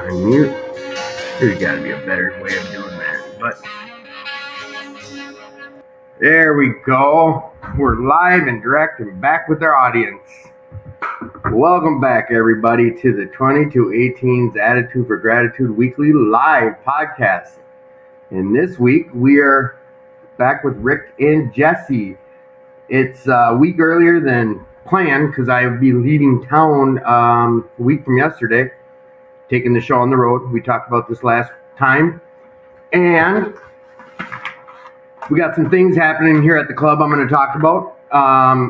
Unmute. There's got to be a better way of doing that. But there we go. We're live and direct and back with our audience. Welcome back, everybody, to the 2218's Attitude for Gratitude Weekly Live podcast. And this week, we are back with Rick and Jesse. It's a week earlier than planned because I will be leaving town a week from yesterday, taking the show on the road. We talked about this last time. And we got some things happening here at the club I'm going to talk about.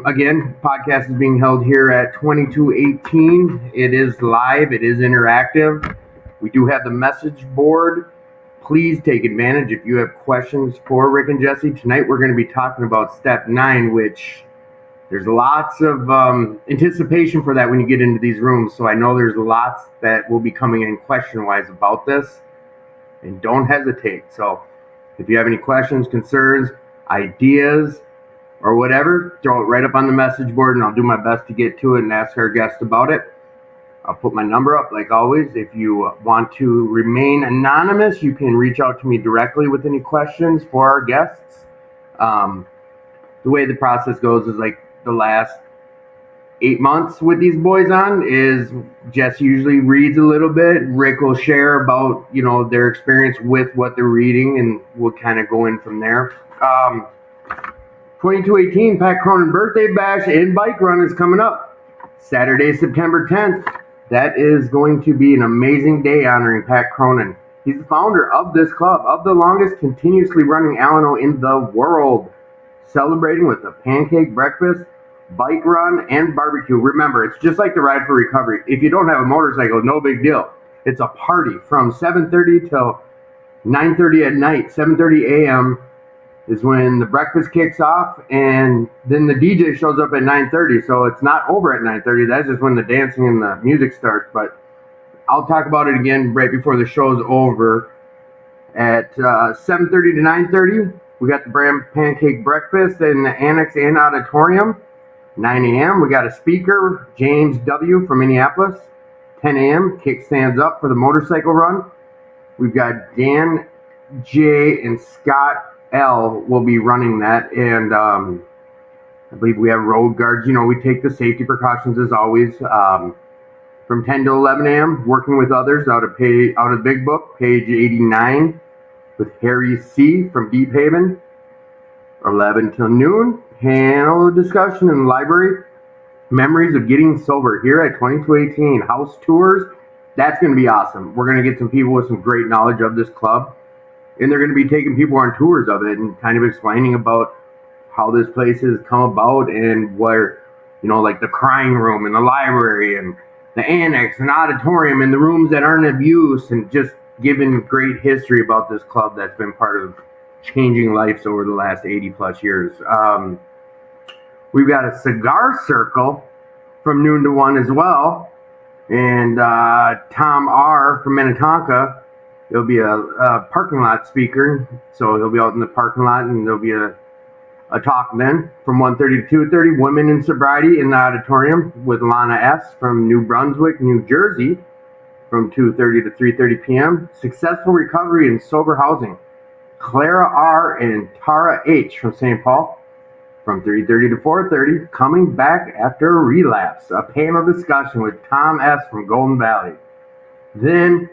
Again, podcast is being held here at 2218. It is live. It is interactive. We do have the message board. Please take advantage if you have questions for Rick and Jesse. Tonight we're going to be talking about step 9, which there's lots of anticipation for that when you get into these rooms. So I know there's lots that will be coming in question-wise about this. And don't hesitate. So if you have any questions, concerns, ideas, or whatever, throw it right up on the message board and I'll do my best to get to it and ask our guest about it. I'll put my number up like always. If you want to remain anonymous, you can reach out to me directly with any questions for our guests. The way the process goes is like the last 8 months with these boys on is Jess usually reads a little bit. Rick will share about, their experience with what they're reading and we'll kind of go in from there. 2218 Pat Cronin Birthday Bash and Bike Run is coming up Saturday, September 10th. That is going to be an amazing day honoring Pat Cronin. He's the founder of this club, of the longest continuously running Alano in the world, celebrating with a pancake breakfast, bike run, and barbecue. Remember, it's just like the Ride for Recovery. If you don't have a motorcycle, no big deal. It's a party from 7:30 till 9:30 at night. 7:30 a.m. is when the breakfast kicks off, and then the DJ shows up at 9:30. So it's not over at 9:30. That's just when the dancing and the music starts. But I'll talk about it again right before the show's over. At 7:30 to 9:30, we got the brand pancake breakfast in the Annex and Auditorium. 9 a.m., we got a speaker, James W. from Minneapolis. 10 a.m., kickstands up for the motorcycle run. We've got Dan J. and Scott L. will be running that. And I believe we have road guards. We take the safety precautions as always. From 10 to 11 a.m., working with others out of Big Book, page 89, with Harry C. from Deep Haven. 11 till noon, panel discussion in the library. Memories of getting sober here at 2218. House tours. That's going to be awesome. We're going to get some people with some great knowledge of this club. And they're going to be taking people on tours of it and kind of explaining about how this place has come about and where, like the crying room and the library and the annex and auditorium and the rooms that aren't of use, and just giving great history about this club that's been part of changing lives over the last 80 plus years. We've got a cigar circle from noon to 1 as well. And Tom R. from Minnetonka, he'll be a parking lot speaker. So he'll be out in the parking lot and there'll be a talk then from 1:30 to 2:30. Women in Sobriety in the auditorium with Lana S. from New Brunswick, New Jersey, from 2:30 to 3:30 p.m. Successful Recovery and Sober Housing. Clara R. and Tara H. from St. Paul from 3:30 to 4:30, coming back after a relapse. A panel discussion with Tom S. from Golden Valley. Then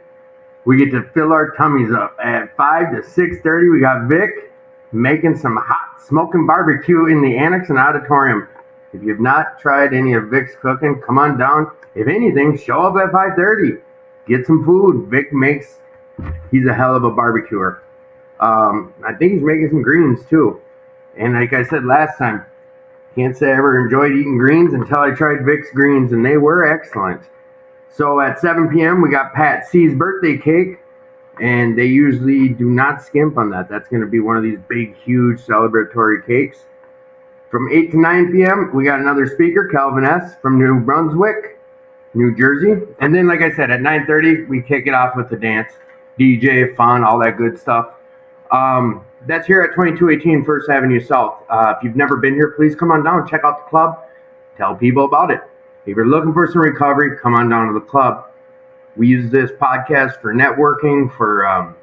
we get to fill our tummies up. At 5 to 6:30, we got Vic making some hot smoking barbecue in the Annex and Auditorium. If you've not tried any of Vic's cooking, come on down. If anything, show up at 5:30. Get some food. He's a hell of a barbecuer. I think he's making some greens too. And like I said last time, can't say I ever enjoyed eating greens until I tried Vic's greens, and they were excellent. So at 7 p.m. we got Pat C's birthday cake, and they usually do not skimp on that. That's going to be one of these big, huge celebratory cakes. From 8 to 9 p.m. we got another speaker, Calvin S. from New Brunswick, New Jersey. And then, like I said, at 9:30 we kick it off with the dance, DJ, fun, all that good stuff. That's here at 2218 First Avenue South. If you've never been here, please come on down, check out the club, tell people about it. If you're looking for some recovery, come on down to the club. We use this podcast for networking, for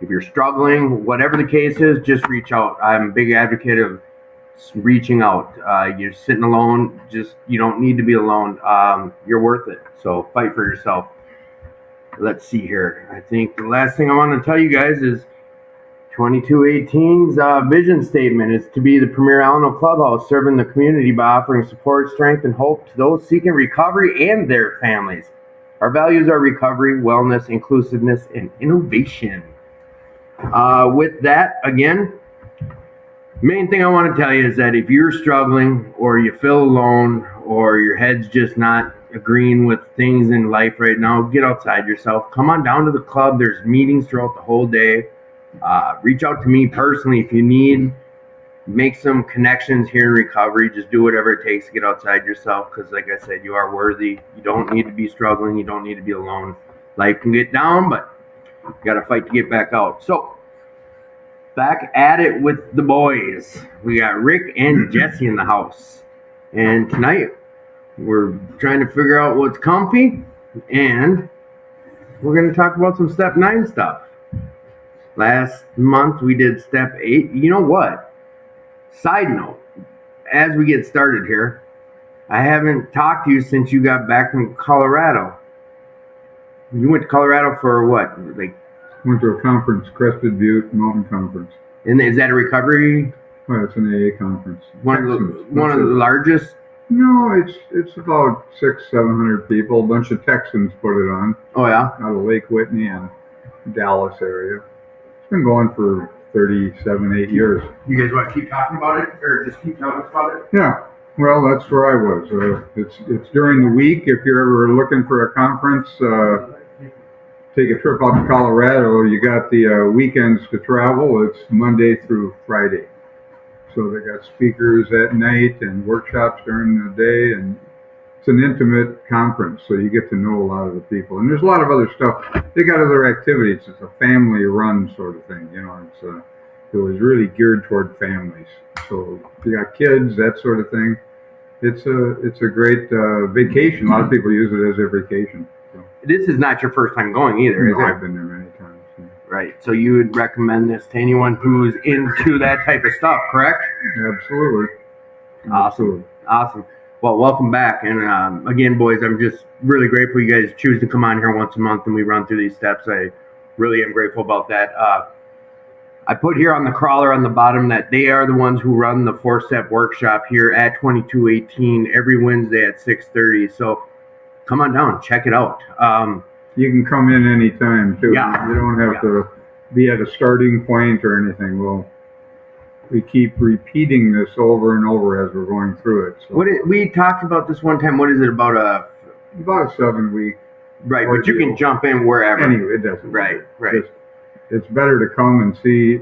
if you're struggling, whatever the case is, just reach out. I'm a big advocate of reaching out. You're sitting alone, you don't need to be alone. You're worth it, so fight for yourself. Let's see here. I think the last thing I want to tell you guys is 2218's vision statement is to be the premier Alano clubhouse, serving the community by offering support, strength, and hope to those seeking recovery and their families. Our values are recovery, wellness, inclusiveness, and innovation. With that, again, main thing I want to tell you is that if you're struggling or you feel alone or your head's just not agreeing with things in life right now, get outside yourself. Come on down to the club. There's meetings throughout the whole day. Reach out to me personally if you need. Make some connections here in recovery. Just do whatever it takes to get outside yourself, because like I said, you are worthy. You don't need to be struggling. You don't need to be alone. Life can get down, but you got to fight to get back out. So back at it with the boys. We got Rick and Jesse in the house. And tonight we're trying to figure out what's comfy, and we're going to talk about some step 9 stuff. Last month we did step 8. You know what? Side note, as we get started here, I haven't talked to you since you got back from Colorado. You went to Colorado for what? Went to a conference, Crested Butte Mountain Conference. And is that a recovery? Well, it's an AA conference. One of the largest? No, it's about 600-700 people. A bunch of Texans put it on. Oh yeah. Out of Lake Whitney and Dallas area. It's been going for 8 years. You guys want to keep talking about it, or just keep telling us about it? Yeah. Well, that's where I was. It's during the week. If you're ever looking for a conference, take a trip out to Colorado. You got the weekends to travel. It's Monday through Friday. So they got speakers at night and workshops during the day, and it's an intimate conference, so you get to know a lot of the people. And there's a lot of other stuff. They got other activities. It's a family-run sort of thing. It was really geared toward families. So if you got kids, that sort of thing. It's a great vacation. A lot of people use it as a vacation. So. This is not your first time going either, No, is it? I've been there many times. Yeah. Right. So you would recommend this to anyone who's into that type of stuff, correct? Absolutely. Awesome. Awesome. Well, welcome back. And again, boys, I'm just really grateful you guys choose to come on here once a month and we run through these steps. I really am grateful about that. I put here on the crawler on the bottom that they are the ones who run the 4-step workshop here at 2218 every Wednesday at 6:30. So come on down, check it out. You can come in anytime too. Yeah. You don't have to be at a starting point or anything. Well, we keep repeating this over and over as we're going through it. So We talked about this one time. What is it about about a 7-week. Right, but you can jump in wherever. Anyway, it doesn't. Right. It's better to come and see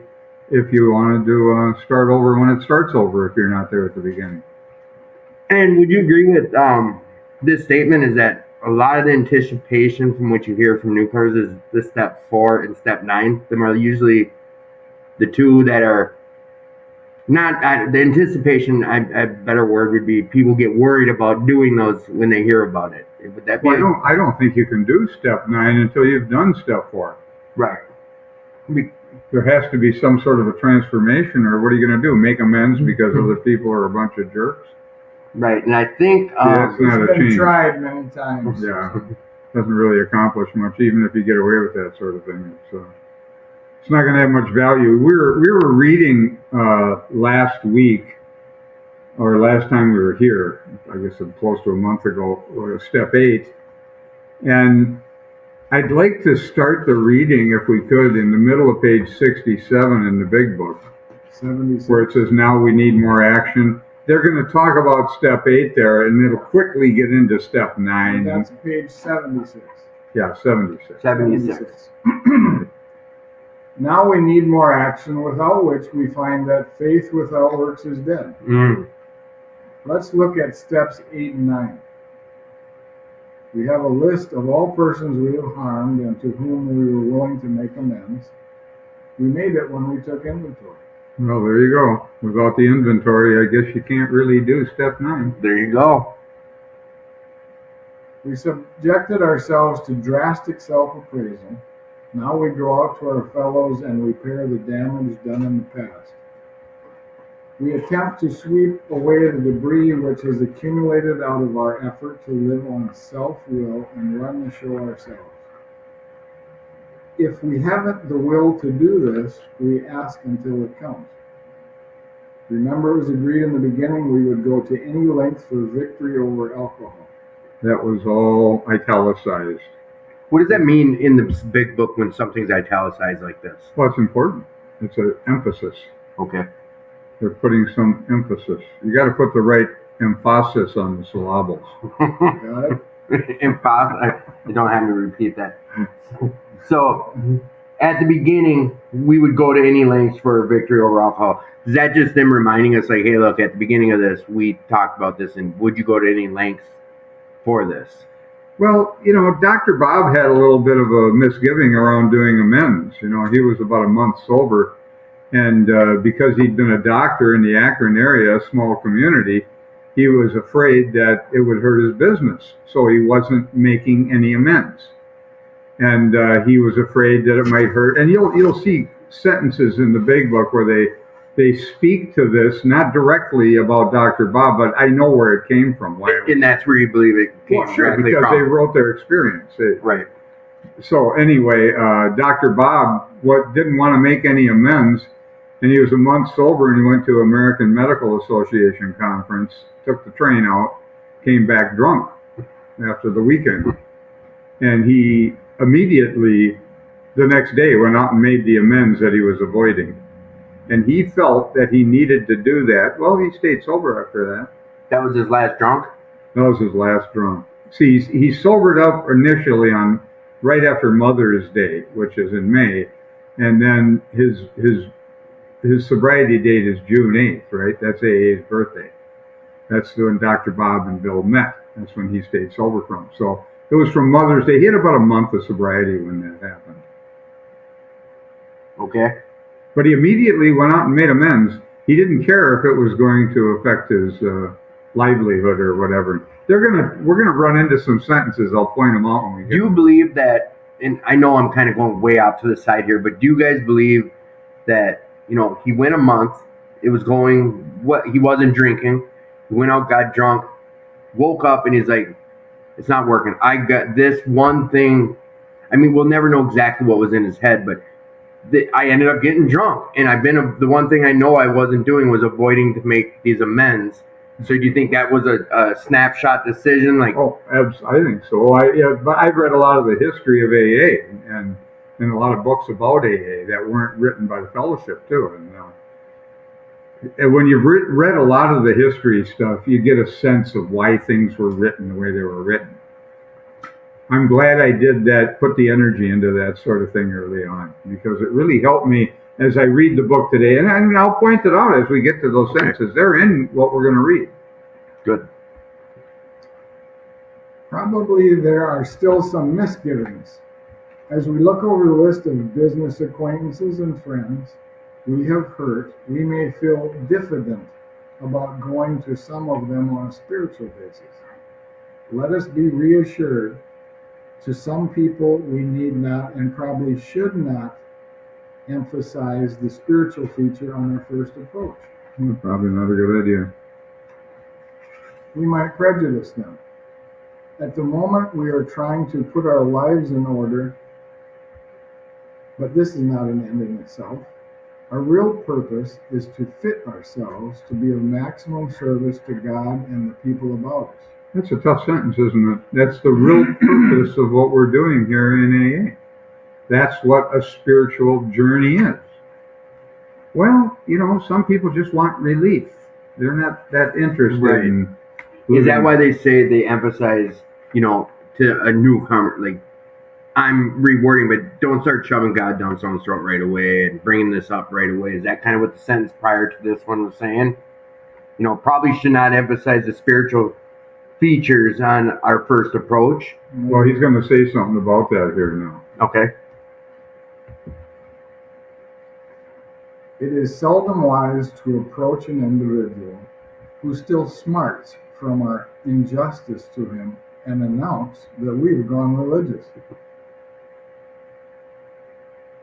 if you want to start over when it starts over if you're not there at the beginning. And would you agree with this statement is that a lot of the anticipation from what you hear from newcomers is the step 4 and step 9. Them are usually the two that are not the anticipation. A better word would be people get worried about doing those when they hear about it. Would that be? Well, I don't think you can do step 9 until you've done step 4. Right. There has to be some sort of a transformation, or what are you going to do? Make amends because other people are a bunch of jerks? Right, and I think it's not a been change. tried many times. Yeah, doesn't really accomplish much, even if you get away with that sort of thing. It's not going to have much value. We were reading last week, or last time we were here, I guess close to a month ago, step 8, and I'd like to start the reading, if we could, in the middle of page 67 in the big book, 76. where it says, now we need more action. they're going to talk about step 8 there, and it'll quickly get into step 9. That's page 76. Yeah, 76. 76. Now we need more action, without which we find that faith without works is dead. Mm. Let's look at steps 8 and 9. We have a list of all persons we have harmed and to whom we were willing to make amends. We made it when we took inventory. Well, there you go. Without the inventory, I guess you can't really do step 9. There you go. We subjected ourselves to drastic self-appraisal. Now we go out to our fellows and repair the damage done in the past. We attempt to sweep away the debris which has accumulated out of our effort to live on self-will and run the show ourselves. If we haven't the will to do this, we ask until it comes. Remember, it was agreed in the beginning we would go to any length for victory over alcohol. That was all italicized. What does that mean in the big book when something's italicized like this? Well, it's important. It's an emphasis. Okay. They're putting some emphasis. You got to put the right emphasis on the syllables. Got it? Impossible. You don't have me repeat that. So, at the beginning, we would go to any lengths for victory over alcohol. Is that just them reminding us, like, hey, look, at the beginning of this, we talked about this, and would you go to any lengths for this? Well, Dr. Bob had a little bit of a misgiving around doing amends. He was about a month sober, and because he'd been a doctor in the Akron area, a small community, he was afraid that it would hurt his business, so he wasn't making any amends. And he was afraid that it might hurt. And you'll see sentences in the big book where they speak to this, not directly about Dr. Bob, but I know where it came from. And that's where you believe it came Well, sure, directly because from. they wrote their experience. Right. So anyway, Dr. Bob didn't want to make any amends, and he was a month sober, and he went to American Medical Association conference, took the train out, came back drunk after the weekend. And he immediately, the next day, went out and made the amends that he was avoiding. And he felt that he needed to do that. Well, he stayed sober after that. That was his last drunk? That was his last drunk. See, he sobered up initially on right after Mother's Day, which is in May, and then his sobriety date is June 8th, right? That's AA's birthday. That's when Dr. Bob and Bill met. That's when he stayed sober from. So it was from Mother's Day. He had about a month of sobriety when that happened. Okay. But he immediately went out and made amends. He didn't care if it was going to affect his livelihood or whatever. We're gonna run into some sentences. I'll point them out when we get. Do you believe that? And I know I'm kind of going way off to the side here, but do you guys believe that he went a month? It was he wasn't drinking. He went out, got drunk, woke up, and he's like, "It's not working. I got this one thing." I mean, we'll never know exactly what was in his head, but I ended up getting drunk, and the one thing I know I wasn't doing was avoiding to make these amends. So do you think that was a snapshot decision? Oh, I think so. But I've read a lot of the history of AA and a lot of books about AA that weren't written by the fellowship too. And when you've read a lot of the history stuff, you get a sense of why things were written the way they were written. I'm glad I did that, put the energy into that sort of thing early on, because it really helped me as I read the book today. And I'll point it out as we get to those sentences. They're in what we're going to read. Good. Probably there are still some misgivings. As we look over the list of business acquaintances and friends we have hurt, we may feel diffident about going to some of them on a spiritual basis. Let us be reassured. To some people, we need not and probably should not emphasize the spiritual feature on our first approach. Probably not a good idea. We might prejudice them. At the moment, we are trying to put our lives in order, but this is not an end in itself. Our real purpose is to fit ourselves to be of maximum service to God and the people about us. That's a tough sentence, isn't it? That's the real purpose of what we're doing here in AA. That's what a spiritual journey is. Well, some people just want relief. they're not that interested Right. in. Is that living- why they say they emphasize, to a newcomer, like, I'm rewording, but don't start shoving God down someone's throat right away and bringing this up right away? Is that kind of what the sentence prior to this one was saying? Probably should not emphasize the spiritual features on our first approach. Well, he's going to say something about that here now. Okay. It is seldom wise to approach an individual who still smarts from our injustice to him and announce that we've gone religious.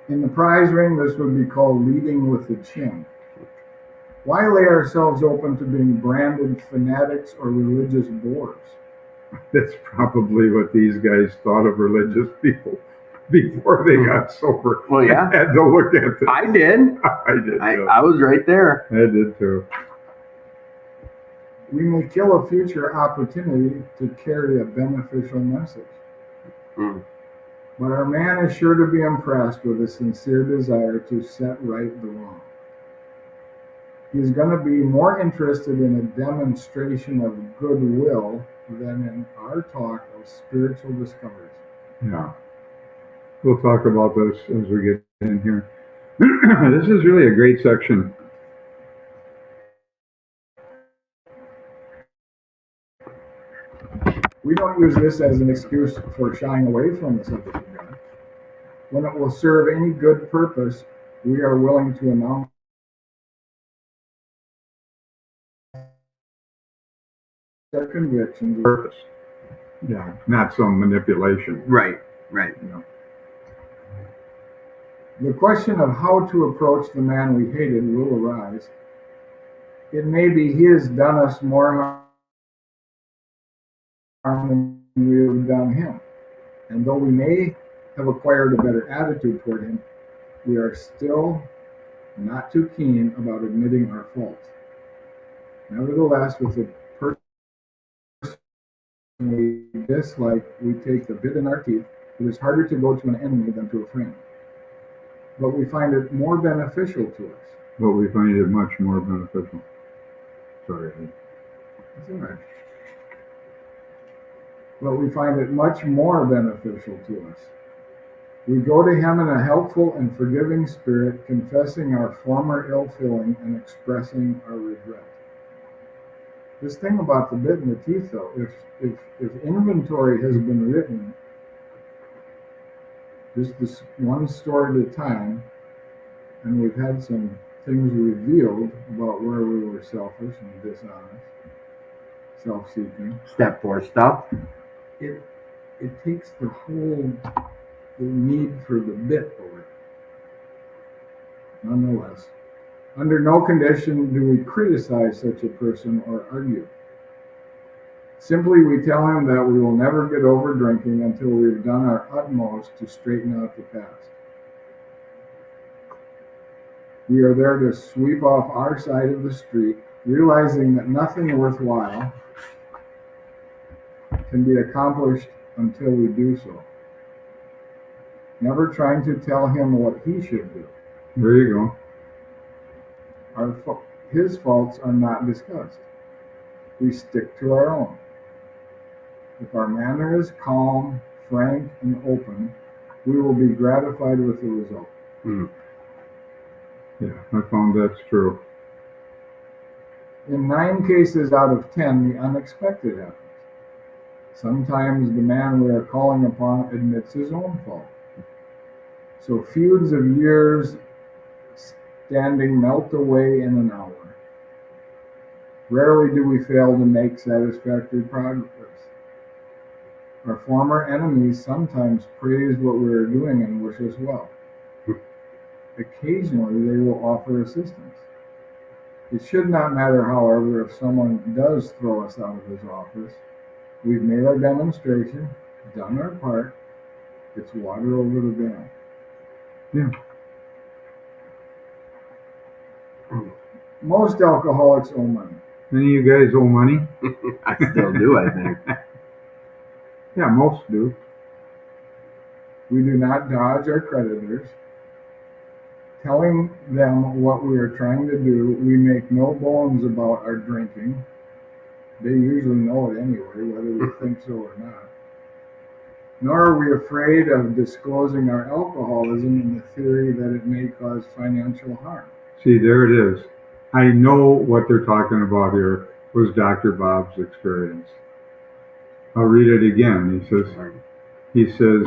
In the prize ring, this would be called leading with the chin. Why lay ourselves open to being branded fanatics or religious bores? That's probably what these guys thought of religious people before they got sober. Well, yeah. Had to look at this. I did. I did too. I was right there. I did too. We may kill a future opportunity to carry a beneficial message. Mm. But our man is sure to be impressed with a sincere desire to set right the wrong. He's going to be more interested in a demonstration of goodwill than in our talk of spiritual discoveries. Yeah. We'll talk about this as we get in here. This is really a great section. We don't use this as an excuse for shying away from the subject of God. When it will serve any good purpose, we are willing to announce our convictions. Purpose. Yeah, not some manipulation. Right. The question of how to approach the man we hated will arise. It may be he has done us more harm than we have done him. And though we may have acquired a better attitude toward him, we are still not too keen about admitting our faults. Nevertheless, with the person we dislike, we take the bit in our teeth. It is harder to go to an enemy than to a friend. But we find it more beneficial to us. But we find it much more beneficial. Sorry. That's all right. But we find it much more beneficial to us. We go to him in a helpful and forgiving spirit, confessing our former ill feeling and expressing our regret. This thing about the bit in the teeth, though, if inventory has been written, just this one story at a time, and we've had some things revealed about where we were selfish and dishonest, self-seeking. Step 4 stuff. It takes the need for the bit away. Nonetheless, under no condition do we criticize such a person or argue. Simply, we tell him that we will never get over drinking until we've done our utmost to straighten out the past. We are there to sweep off our side of the street, realizing that nothing worthwhile can be accomplished until we do so. Never trying to tell him what he should do. There you go. His faults are not discussed. We stick to our own. If our manner is calm, frank, and open, we will be gratified with the result. Mm. Yeah, I found that's true. In 9 cases out of 10, the unexpected happens. Sometimes the man we are calling upon admits his own fault. So feuds of years standing melt away in an hour. Rarely do we fail to make satisfactory progress. Our former enemies sometimes praise what we are doing and wish us well. Occasionally, they will offer assistance. It should not matter, however, if someone does throw us out of his office. We've made our demonstration, done our part. It's water over the dam. Yeah. Most alcoholics owe money. Any of you guys owe money? I still do, I think. Yeah, most do. We do not dodge our creditors. telling them what we are trying to do. We make no bones about our drinking. They usually know it anyway, whether we think so or not. Nor are we afraid of disclosing our alcoholism in the theory that it may cause financial harm. See, there it is. I know what they're talking about here was Dr. Bob's experience. I'll read it again. He says,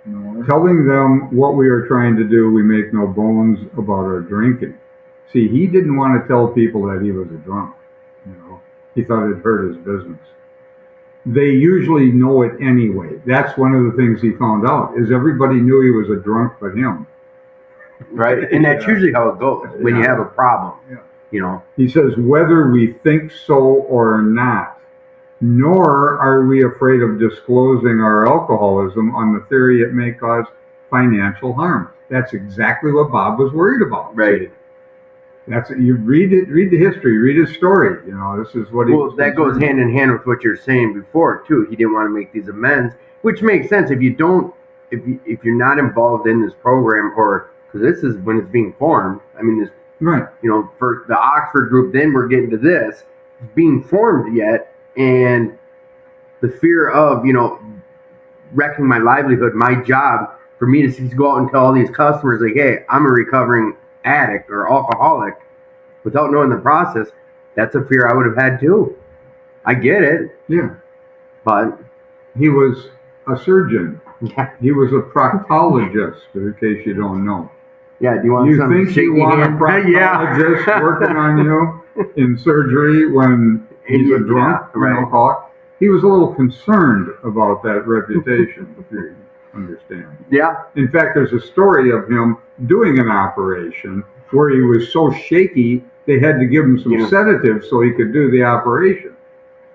No. telling them what we are trying to do, we make no bones about our drinking. See, he didn't want to tell people that he was a drunk. He thought it hurt his business. They usually know it anyway. That's one of the things he found out, is everybody knew he was a drunk but him. Right? And that's usually how it goes when you have a problem. Yeah. He says, whether we think so or not, nor are we afraid of disclosing our alcoholism on the theory it may cause financial harm. That's exactly what Bob was worried about. Right. That's you read the history, read his story. This is what he. Well, that goes hand in hand with what you're saying before too. He didn't want to make these amends, which makes sense if you don't, if you're not involved in this program, or because this is when it's being formed. I mean, this Right. For the Oxford group, then we're getting to this. It's being formed yet, and the fear of wrecking my livelihood, my job, for me to go out and tell all these customers like, hey, I'm a recovering addict or alcoholic, without knowing the process, that's a fear I would have had too. I get it. Yeah. But he was a surgeon. He was a proctologist, in case you don't know. Yeah, do you want you some think you want a proctologist working on you in surgery when he's a drunk, right. alcoholic? He was a little concerned about that reputation, if you understand. Yeah. In fact, there's a story of him doing an operation where he was so shaky they had to give him some sedatives so he could do the operation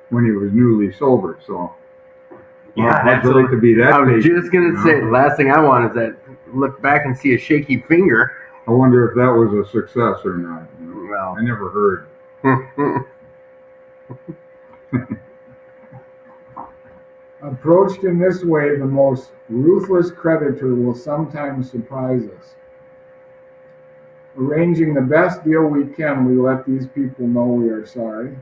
when he was newly sober. So that's like to be that. I was patient, just gonna say, the last thing I want is that look back and see a shaky finger. I wonder if that was a success or not. Well, I never heard. Approached in this way, the most ruthless creditor will sometimes surprise us. Arranging the best deal we can, we let these people know we are sorry.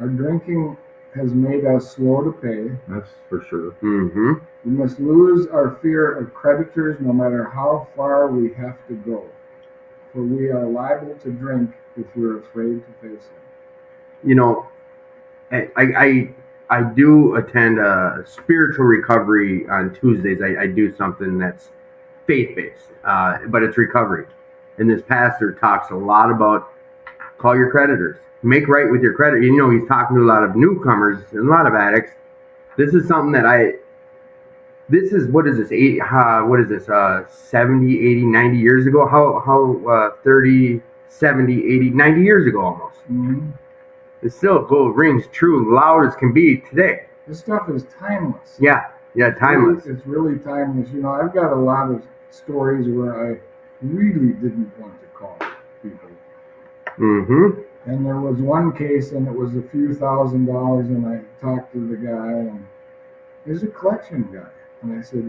Our drinking has made us slow to pay. That's for sure. Mm-hmm. We must lose our fear of creditors no matter how far we have to go, for we are liable to drink if we're afraid to face it. I do attend a spiritual recovery on Tuesdays. I do something that's faith-based, but it's recovery. And this pastor talks a lot about call your creditors. Make right with your credit. He's talking to a lot of newcomers and a lot of addicts. This is something that what is this, 70, 80, 90 years ago? How 30, 70, 80, 90 years ago almost. Mm-hmm. It still rings true, loud as can be today. This stuff is timeless. Yeah, timeless. It's really timeless. I've got a lot of stories where I really didn't want to call people. Mm-hmm. And there was one case, and it was a few $1,000s, and I talked to the guy, and he's a collection guy. And I said,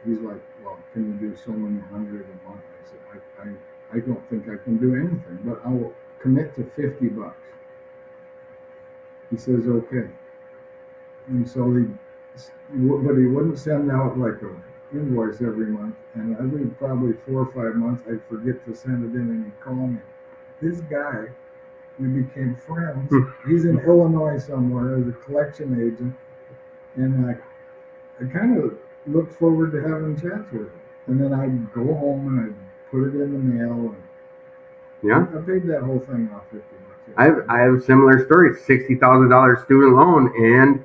he's like, well, can you do so many hundred a month? I said, I don't think I can do anything, but I will commit to $50. He says, okay. And so but he wouldn't send out like an invoice every month. And every probably 4 or 5 months, I'd forget to send it in, and he'd call me. This guy, we became friends. He's in Illinois somewhere as a collection agent. And I kind of looked forward to having chats with him. And then I'd go home and I'd put it in the mail. And I paid that whole thing off $50. I have a similar story. $60,000 student loan, and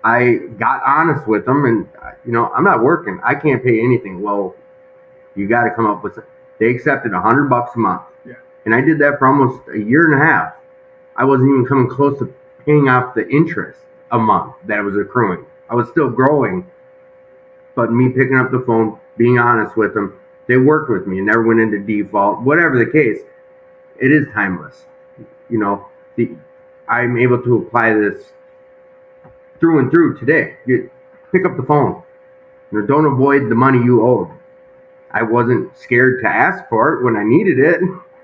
I got honest with them, and I'm not working. I can't pay anything. Well, you got to come up with. They accepted $100 a month, and I did that for almost a year and a half. I wasn't even coming close to paying off the interest a month that was accruing. I was still growing, but me picking up the phone, being honest with them, they worked with me and never went into default. Whatever the case, it is timeless. I'm able to apply this through and through today. You pick up the phone. You know, don't avoid the money you owed. I wasn't scared to ask for it when I needed it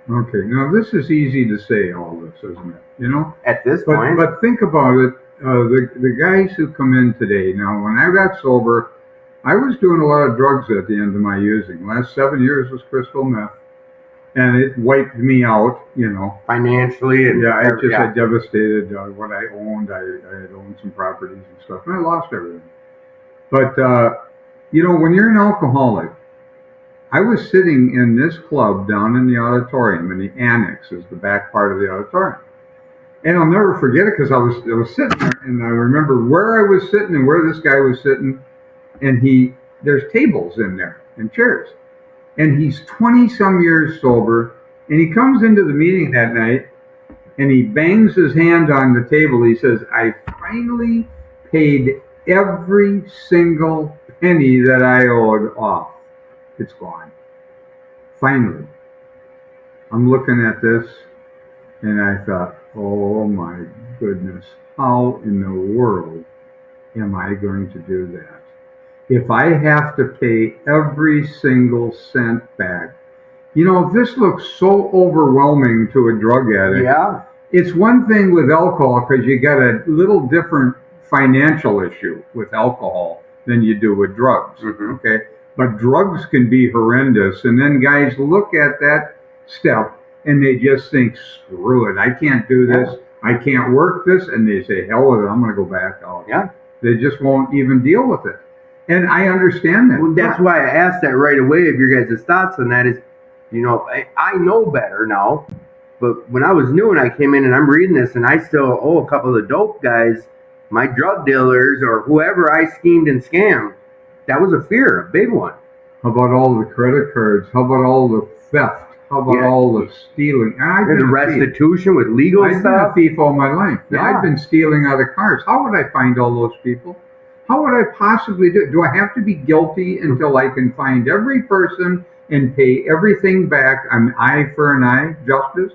Okay, now this is easy to say, all this, isn't it? You know? at this But point. but think about it. The guys who come in today. Now, when I got sober, I was doing a lot of drugs at the end of my using. Last 7 years was crystal meth, and it wiped me out. You know. Financially and Yeah, I devastated what I owned. I had owned some properties and stuff, and I lost everything. But you know, when you're an alcoholic, I was sitting in this club down in the auditorium, and the annex is the back part of the auditorium. And I'll never forget it because I was sitting there, and I remember where I was sitting and where this guy was sitting, and there's tables in there and chairs, and he's 20 some years sober, and he comes into the meeting that night, and he bangs his hand on the table. He says, "I finally paid every single penny that I owed off. It's gone. Finally." I'm looking at this, and I thought, oh my goodness, how in the world am I going to do that? If I have to pay every single cent back. You know, this looks so overwhelming to a drug addict. Yeah. It's one thing with alcohol because you got a little different financial issue with alcohol than you do with drugs. Mhm. Okay? But drugs can be horrendous. And then guys look at that step and they just think, screw it, I can't do this, I can't work this, and they say, hell with it, I'm going to go back out. Yeah. They just won't even deal with it. And I understand that. Well, that's why I asked that right away of your guys' thoughts on that is, you know, I know better now, but when I was new and I came in and I'm reading this and I still owe a couple of the dope guys, my drug dealers or whoever I schemed and scammed, that was a fear, a big one. How about all the credit cards? How about all the theft? How about all the stealing? And I've There's been a thief. restitution with legal I've been stuff. a thief all my life. Yeah. I've been stealing out of cars. How would I find all those people? How would I possibly do it? Do I have to be guilty until I can find every person and pay everything back? An eye for an eye justice?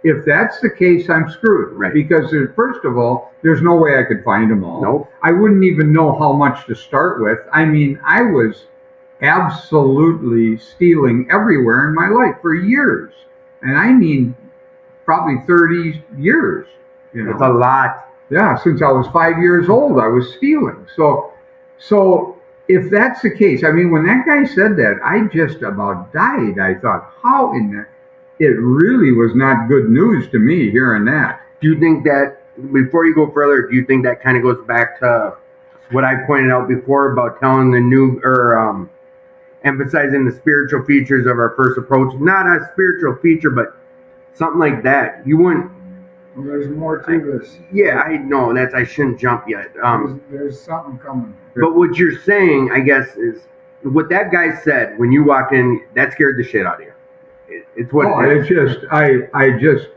If that's the case, I'm screwed. Right. Because first of all, there's no way I could find them all. Nope. I wouldn't even know how much to start with. I mean, I was absolutely stealing everywhere in my life for years. And I mean, probably 30 years. You know? It's a lot. Yeah, since I was 5 years old, I was stealing. So if that's the case, I mean, when that guy said that, I just about died. I thought, how in that? It really was not good news to me hearing that. Do you think that, before you go further, do you think that kind of goes back to what I pointed out before about telling the new, or emphasizing the spiritual features of our first approach? Not a spiritual feature, but something like that. You wouldn't. Well, there's more to this. Yeah, I know I shouldn't jump yet. There's something coming. But what you're saying, I guess, is what that guy said when you walked in. That scared the shit out of you. It's what. Oh, it it's is. just, I just,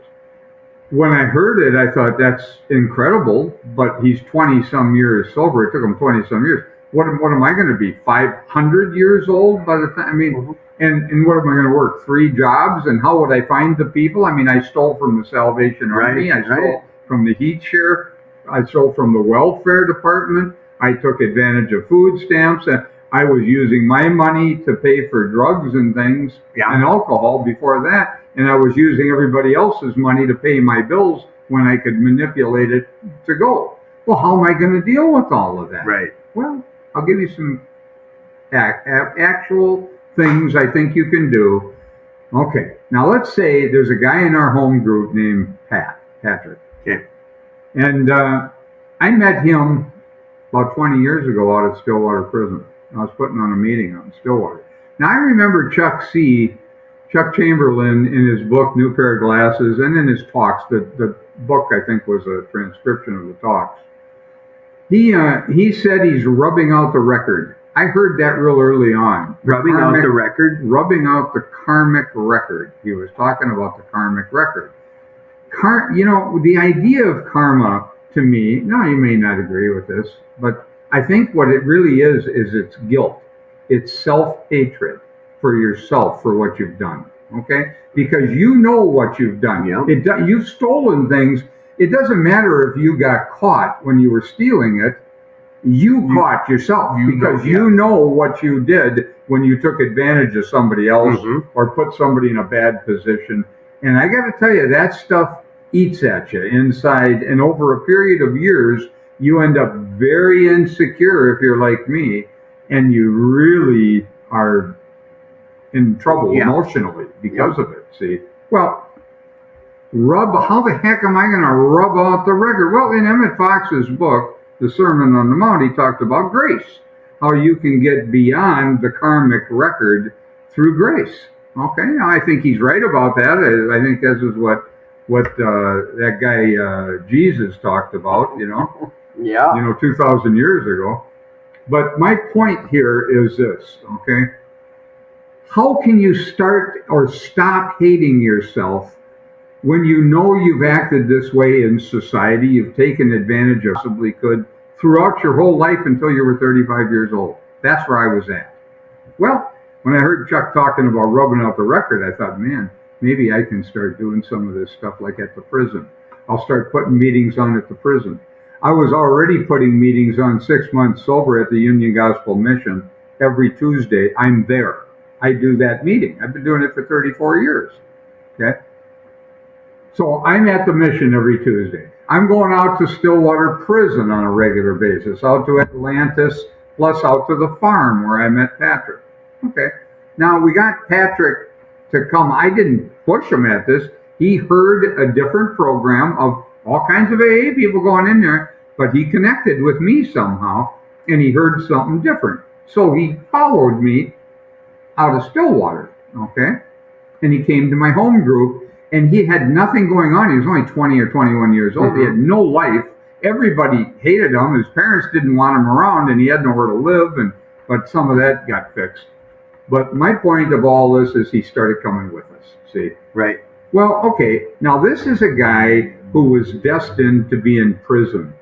when I heard it, I thought that's incredible, but he's 20 some years sober. It took him 20 some years. What am I going to be, 500 years old by the time? I mean, and what am I going to work? 3 jobs? And how would I find the people? I mean, I stole from the Salvation Army. I stole from the heat share. I stole from the welfare department. I took advantage of food stamps. I was using my money to pay for drugs and things and alcohol before that. And I was using everybody else's money to pay my bills when I could manipulate it to go. Well, how am I going to deal with all of that? Right. Well, I'll give you some actual things I think you can do. Okay, now let's say there's a guy in our home group named Patrick. Okay. And I met him about 20 years ago out at Stillwater Prison. I was putting on a meeting out in Stillwater. Now I remember Chuck Chamberlain, in his book New Pair of Glasses, and in his talks, the book I think was a transcription of the talks. He said he's rubbing out the record. I heard that real early on. Rubbing out the record? Rubbing out the karmic record. He was talking about the karmic record. You know, the idea of karma, to me, now you may not agree with this, but I think what it really is it's guilt. It's self-hatred for yourself for what you've done, okay? Because you know what you've done. Yeah. You've stolen things. It doesn't matter if you got caught when you were stealing it. you caught yourself because you know what you did when you took advantage of somebody else or put somebody in a bad position. And I got to tell you, that stuff eats at you inside. And over a period of years, you end up very insecure if you're like me, and you really are in trouble emotionally because of it. See, well, how the heck am I going to rub out the record? Well, in Emmett Fox's book, The Sermon on the Mount, he talked about grace, how you can get beyond the karmic record through grace. Okay, now I think he's right about that. I think this is what that guy Jesus talked about, 2,000 years ago. But my point here is this, okay? How can you start or stop hating yourself when you know you've acted this way in society, you've taken advantage of possibly could throughout your whole life until you were 35 years old? That's where I was at. Well, when I heard Chuck talking about rubbing out the record, I thought, man, maybe I can start doing some of this stuff like at the prison. I'll start putting meetings on at the prison. I was already putting meetings on 6 months sober at the Union Gospel Mission. Every Tuesday, I'm there. I do that meeting. I've been doing it for 34 years. Okay? So I'm at the mission every Tuesday. I'm going out to Stillwater Prison on a regular basis, out to Atlantis, plus out to the farm where I met Patrick. Okay. Now we got Patrick to come. I didn't push him at this. He heard a different program of all kinds of AA people going in there, but he connected with me somehow, and he heard something different. So he followed me out of Stillwater, okay? And he came to my home group, and he had nothing going on. He was only 20 or 21 years old. He had no life. Everybody hated him. His parents didn't want him around, and he had nowhere to live, but some of that got fixed. But my point of all this is he started coming with us, see? Right. Well, okay, now this is a guy who was destined to be in prison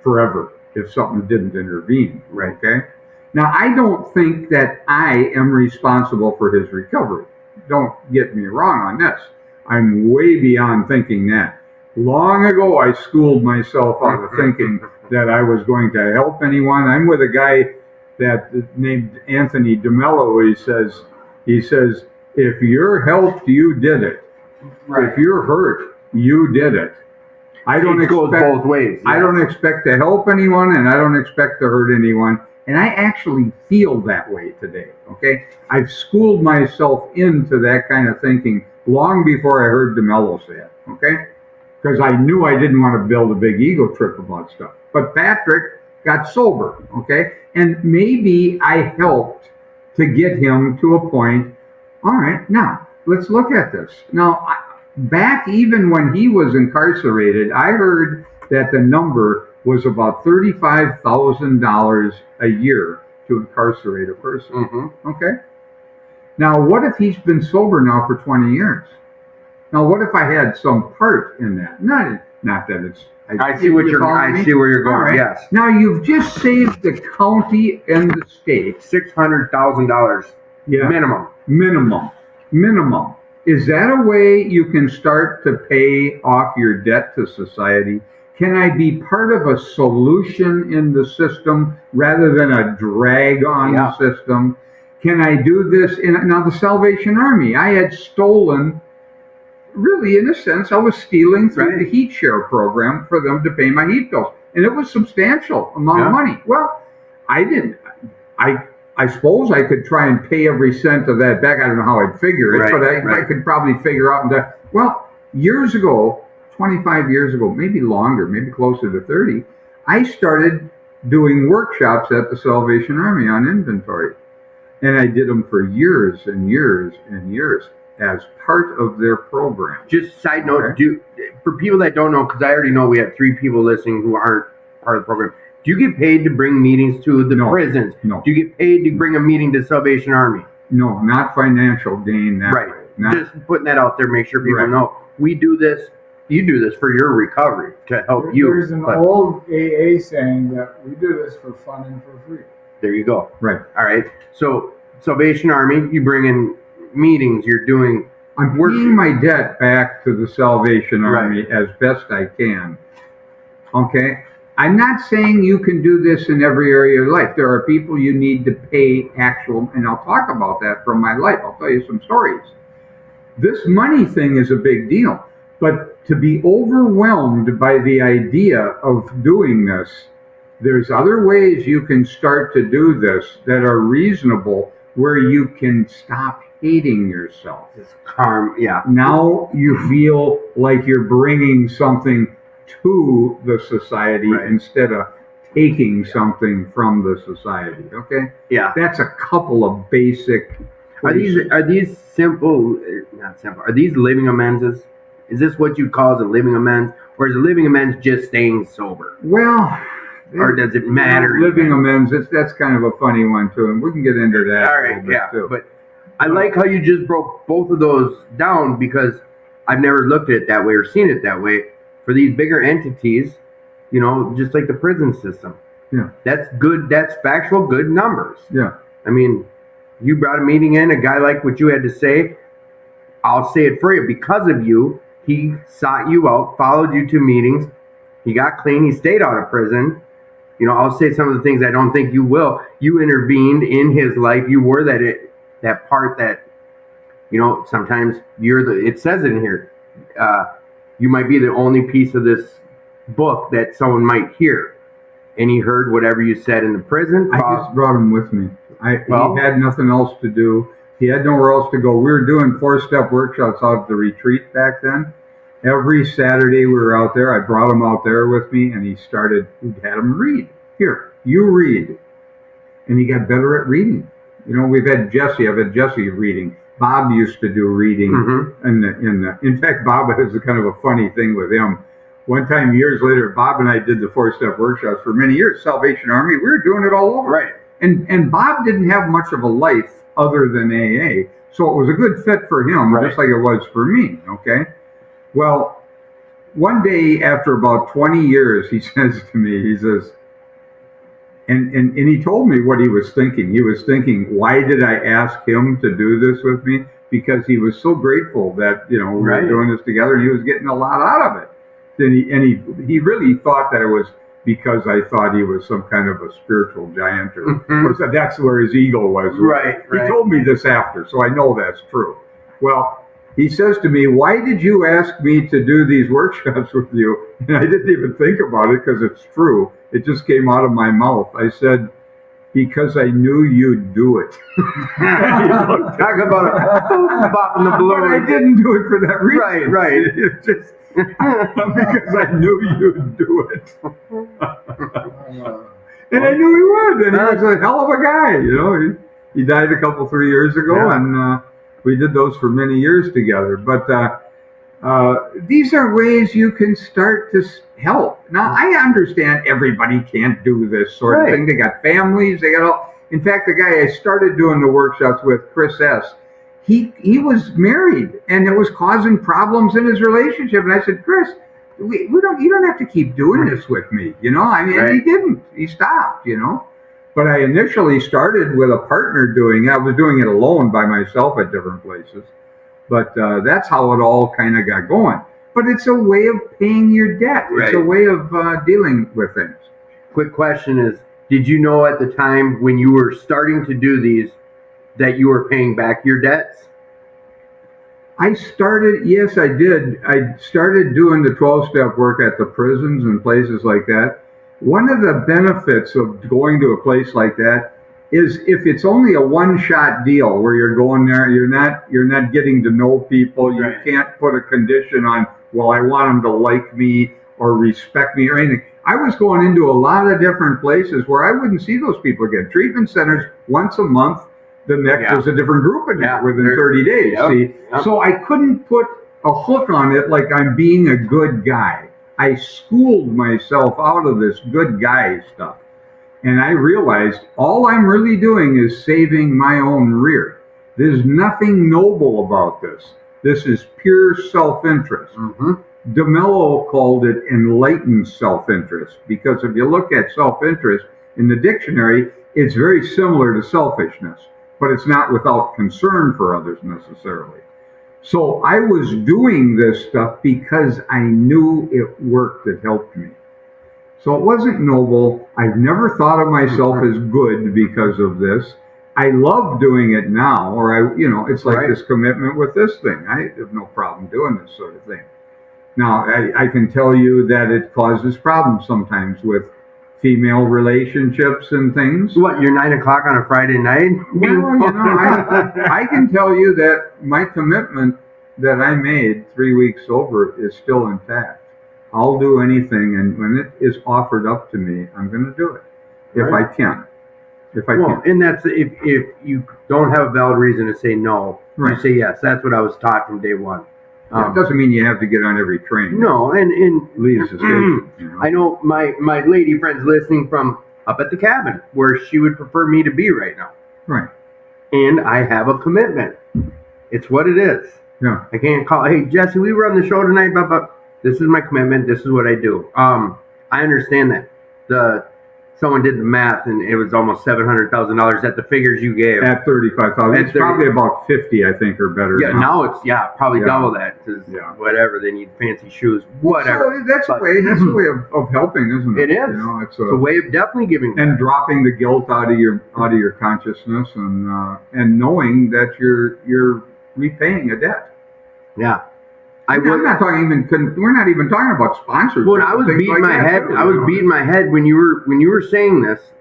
forever if something didn't intervene, Right. Okay? Now, I don't think that I am responsible for his recovery. Don't get me wrong on this. I'm way beyond thinking that. Long ago, I schooled myself out of thinking that I was going to help anyone. I'm with a guy that named Anthony DeMello. He says, if you're helped, you did it. Right. If you're hurt, you did it. I don't It goes expect both ways. I don't expect to help anyone, and I don't expect to hurt anyone. And I actually feel that way today, okay? I've schooled myself into that kind of thinking long before I heard DeMello say it, okay? Because I knew I didn't want to build a big ego trip about stuff. But Patrick got sober, okay? And maybe I helped to get him to a point, all right, now, let's look at this. Now, back even when he was incarcerated, I heard that the number was about $35,000 a year to incarcerate a person. Okay? Now, what if he's been sober now for 20 years? Now, what if I had some part in that? Not that it's... I see where you're going. Right. Yes. Now, you've just saved the county and the state $600,000 minimum. Is that a way you can start to pay off your debt to society? Can I be part of a solution in the system rather than a drag on the system? Can I do this now the Salvation Army? I had stolen, really in a sense, I was stealing through the heat share program for them to pay my heat bills. And it was a substantial amount of money. Well, I didn't. I suppose I could try and pay every cent of that back. I don't know how I'd figure it, but I could probably figure out. Years ago, 25 years ago, maybe longer, maybe closer to 30, I started doing workshops at the Salvation Army on inventory. And I did them for years and years and years as part of their program. Just side note, for people that don't know, because I already know we have 3 people listening who aren't part of the program. Do you get paid to bring meetings to the prisons? No. Do you get paid to bring a meeting to Salvation Army? No, not financial gain that way. Just putting that out there, make sure people know. We do this, you do this for your recovery, to help you. There's an old AA saying that we do this for fun and for free. There you go. Right. All right. So Salvation Army, you bring in meetings, you're doing... I'm paying my debt back to the Salvation Army as best I can. Okay? I'm not saying you can do this in every area of life. There are people you need to pay actual, and I'll talk about that from my life. I'll tell you some stories. This money thing is a big deal, but to be overwhelmed by the idea of doing this, there's other ways you can start to do this that are reasonable where you can stop hating yourself. Yeah. Now you feel like you're bringing something to the society Right. instead of taking something from the society. Okay? Yeah. That's a couple of basic. Are these simple? Not simple. Are these living amends? Is this what you call as a living amends, or is a living amends just staying sober, Well, or does it matter? living amends, that's kind of a funny one too, and we can get into that All a right, little bit yeah. too. But I like how you just broke both of those down because I've never looked at it that way or seen it that way. For these bigger entities, you know, just like the prison system. Yeah. That's good. That's factual, good numbers. Yeah. I mean, you brought a meeting in, a guy like what you had to say. I'll say it for you. Because of you, he sought you out, followed you to meetings. He got clean. He stayed out of prison. You know, I'll say some of the things I don't think you will. You intervened in his life. You were that part that, you know, sometimes it says it in here. You might be the only piece of this book that someone might hear. And he heard whatever you said in the prison. I just brought him with me. Well- He had nothing else to do. He had nowhere else to go. We were doing 4-step workshops out at the retreat back then. Every Saturday we were out there. I brought him out there with me, and we had him read. Here, you read. And he got better at reading. You know, I've had Jesse reading. Bob used to do reading. Mm-hmm. In fact, Bob has a kind of a funny thing with him. One time, years later, Bob and I did the 4-step workshops for many years. Salvation Army, we were doing it all over. Right. And Bob didn't have much of a life other than AA, so it was a good fit for him, Right. just like it was for me, okay? Well, one day after about 20 years, he says to me, he says, and he told me what he was thinking. He was thinking, why did I ask him to do this with me? Because he was so grateful that, you know, we Right. were doing this together, and he was getting a lot out of it. He really thought that it was because I thought he was some kind of a spiritual giant, or so that's where his ego was. Right, He right. told me this after, so I know that's true. Well, he says to me, why did you ask me to do these workshops with you? And I didn't even think about it because it's true. It just came out of my mouth. I said, because I knew you'd do it. Talk about a bop in the But I balloon. didn't do it for that reason. Right, right. It's just because I knew you'd do it. And I knew he would. And he was a hell of a guy. You know, he died a couple, 3 years ago, Yeah. and we did those for many years together. But these are ways you can start to help. Now, I understand everybody can't do this sort of Right. thing. They got families. They got all. In fact, the guy I started doing the workshops with, Chris S., he was married, and it was causing problems in his relationship. And I said, Chris, you don't have to keep doing this with me. You know, I mean, Right. he didn't. He stopped, you know. But I initially started with a partner doing it. I was doing it alone by myself at different places. But that's how it all kind of got going. But it's a way of paying your debt. It's a Right. way of dealing with things. Quick question is, did you know at the time when you were starting to do these that you were paying back your debts? Yes, I did. I started doing the 12-step work at the prisons and places like that. One of the benefits of going to a place like that is if it's only a one-shot deal where you're going there, you're not getting to know people. You Right. can't put a condition on, well, I want them to like me or respect me or anything. I was going into a lot of different places where I wouldn't see those people again. Treatment centers once a month. The next Yeah. was a different group in there Yeah. within 30 days. Yep. See, Yep. so I couldn't put a hook on it like I'm being a good guy. I schooled myself out of this good guy stuff. And I realized all I'm really doing is saving my own rear. There's nothing noble about this. This is pure self-interest. Mm-hmm. DeMello called it enlightened self-interest because if you look at self-interest in the dictionary, it's very similar to selfishness, but it's not without concern for others necessarily. So I was doing this stuff because I knew it worked, it helped me. So it wasn't noble. I've never thought of myself as good because of this. I love doing it now, it's like Right. this commitment with this thing. I have no problem doing this sort of thing. Now, I can tell you that it causes problems sometimes with female relationships and things. What, you're 9 o'clock on a Friday night? I can tell you that my commitment that I made 3 weeks sober is still intact. I'll do anything, and when it is offered up to me, I'm going to do it if Right. I can. If I Well, can. and that's if you don't have a valid reason to say no, you Right. say yes. That's what I was taught from day one. It doesn't mean you have to get on every train. No, and Leaves the station. I know my lady friend's listening from up at the cabin where she would prefer me to be right now, Right. and I have a commitment. It's what it is. Yeah. I can't call. Hey Jesse, we were on the show tonight, but this is my commitment. This is what I do. I understand that. Someone did the math, and it was almost $700,000 at the figures you gave. At 35,000, At it's 30. probably about 50, I think, or better. Yeah, now it's probably Yeah. double that. 'Cause Yeah. whatever, they need fancy shoes, whatever. So that's a But- way. That's a way of helping, isn't it? It is. It's It's a way of definitely giving. and dropping the guilt out of your consciousness, and knowing that you're repaying a debt. Yeah, I'm not talking we're not even talking about sponsors. When I was beating my head, beating my head when you were saying this.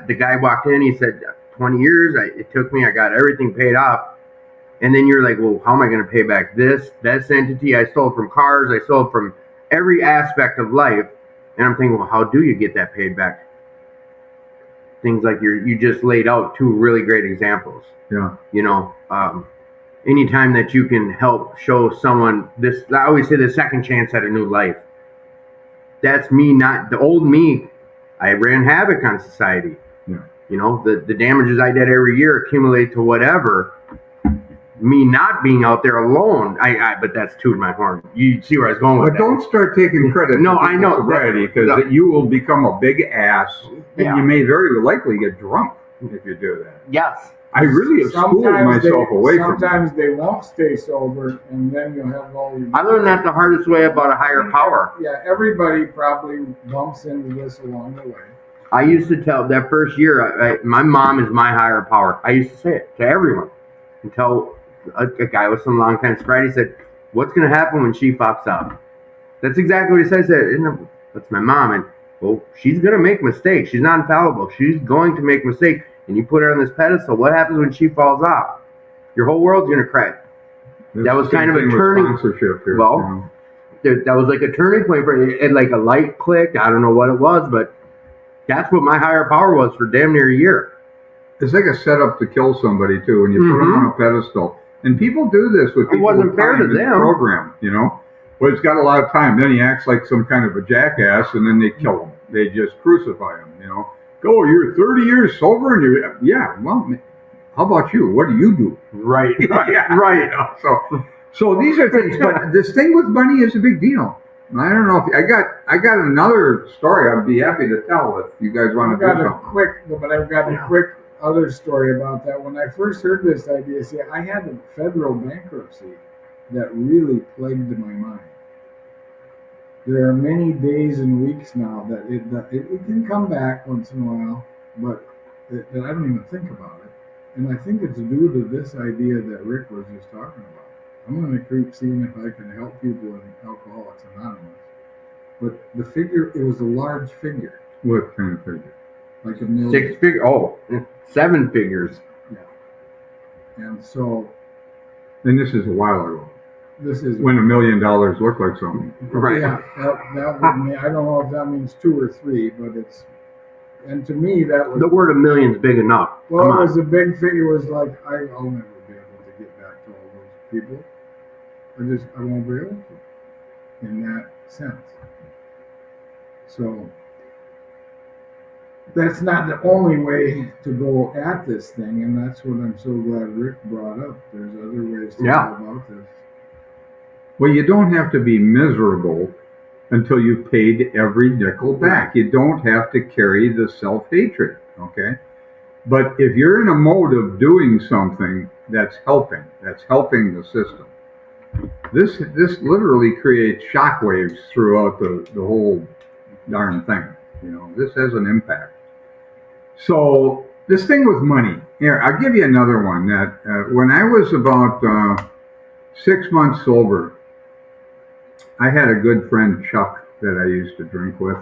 The guy walked in. He said, 20 years. It took me. I got everything paid off. And then you're like, well, how am I going to pay back this entity? I stole from cars. I stole from every aspect of life. And I'm thinking, well, how do you get that paid back? Things like you just laid out two really great examples. Yeah. Anytime that you can help show someone this, I always say the second chance at a new life. That's me, not the old me. I ran havoc on society. Yeah. The damages I did every year accumulate to whatever. Me not being out there alone, but that's tooting my horn. You see where I was going with But that. don't start taking credit. No, for I know. sobriety, because No. you will become a big ass, and Yeah. you may very likely get drunk if you do that. Yes. I really have schooled myself away from that. Sometimes they won't stay sober, and then you'll have all these. I learned that the hardest way about a higher power. Yeah, everybody probably bumps into this along the way. I used to tell that first year, my mom is my higher power. I used to say it to everyone until a guy with some longtime sobriety said, "What's going to happen when she pops out?" That's exactly what he said. I said, "That's my mom." And well, she's going to make mistakes. She's not infallible. She's going to make mistakes. And you put her on this pedestal. What happens when she falls off? Your whole world's going to crack. That was kind of a turning. Sponsorship here. Well, that was like a turning point for it. And like a light clicked. I don't know what it was, but that's what my higher power was for damn near a year. It's like a setup to kill somebody too, when you put them on a pedestal. And people do this with people wasn't with fair time to in the them. program, Well, he's got a lot of time. Then he acts like some kind of a jackass, and then they kill him. They just crucify him, Go, you're 30 years sober, and well, how about you? What do you do? Right. Yeah, Right. So these are things, but this thing with money is a big deal. I don't know if I got another story. I'd be happy to tell if you guys want to do something. I've got a quick other story about that. When I first heard this idea, see, I had a federal bankruptcy that really plagued my mind. There are many days and weeks now that it can come back once in a while, but that I don't even think about it. And I think it's due to this idea that Rick was just talking about. I'm going to keep seeing if I can help people in Alcoholics Anonymous. But the figure, it was a large figure, What kind of figure? like $1 million. 6 figures. Oh, 7 figures. And so And this is a while ago, this is when $1 million looked like something. Right. Yeah, that would mean, I don't know if that means 2 or 3, but it's, and to me that was, The word $1 million's big enough. well, Come it on. was a big figure. It was like, I'll never be able to get back to all those people. I won't be able to, in that sense. So that's not the only way to go at this thing, and that's what I'm so glad Rick brought up. There's other ways to Yeah. go about this. Well, you don't have to be miserable until you've paid every nickel back. You don't have to carry the self-hatred, okay? But if you're in a mode of doing something that's helping the system, this literally creates shockwaves throughout the whole darn thing. You know, this has an impact. So this thing with money. Here, I'll give you another one. That when I was about 6 months sober, I had a good friend, Chuck, that I used to drink with.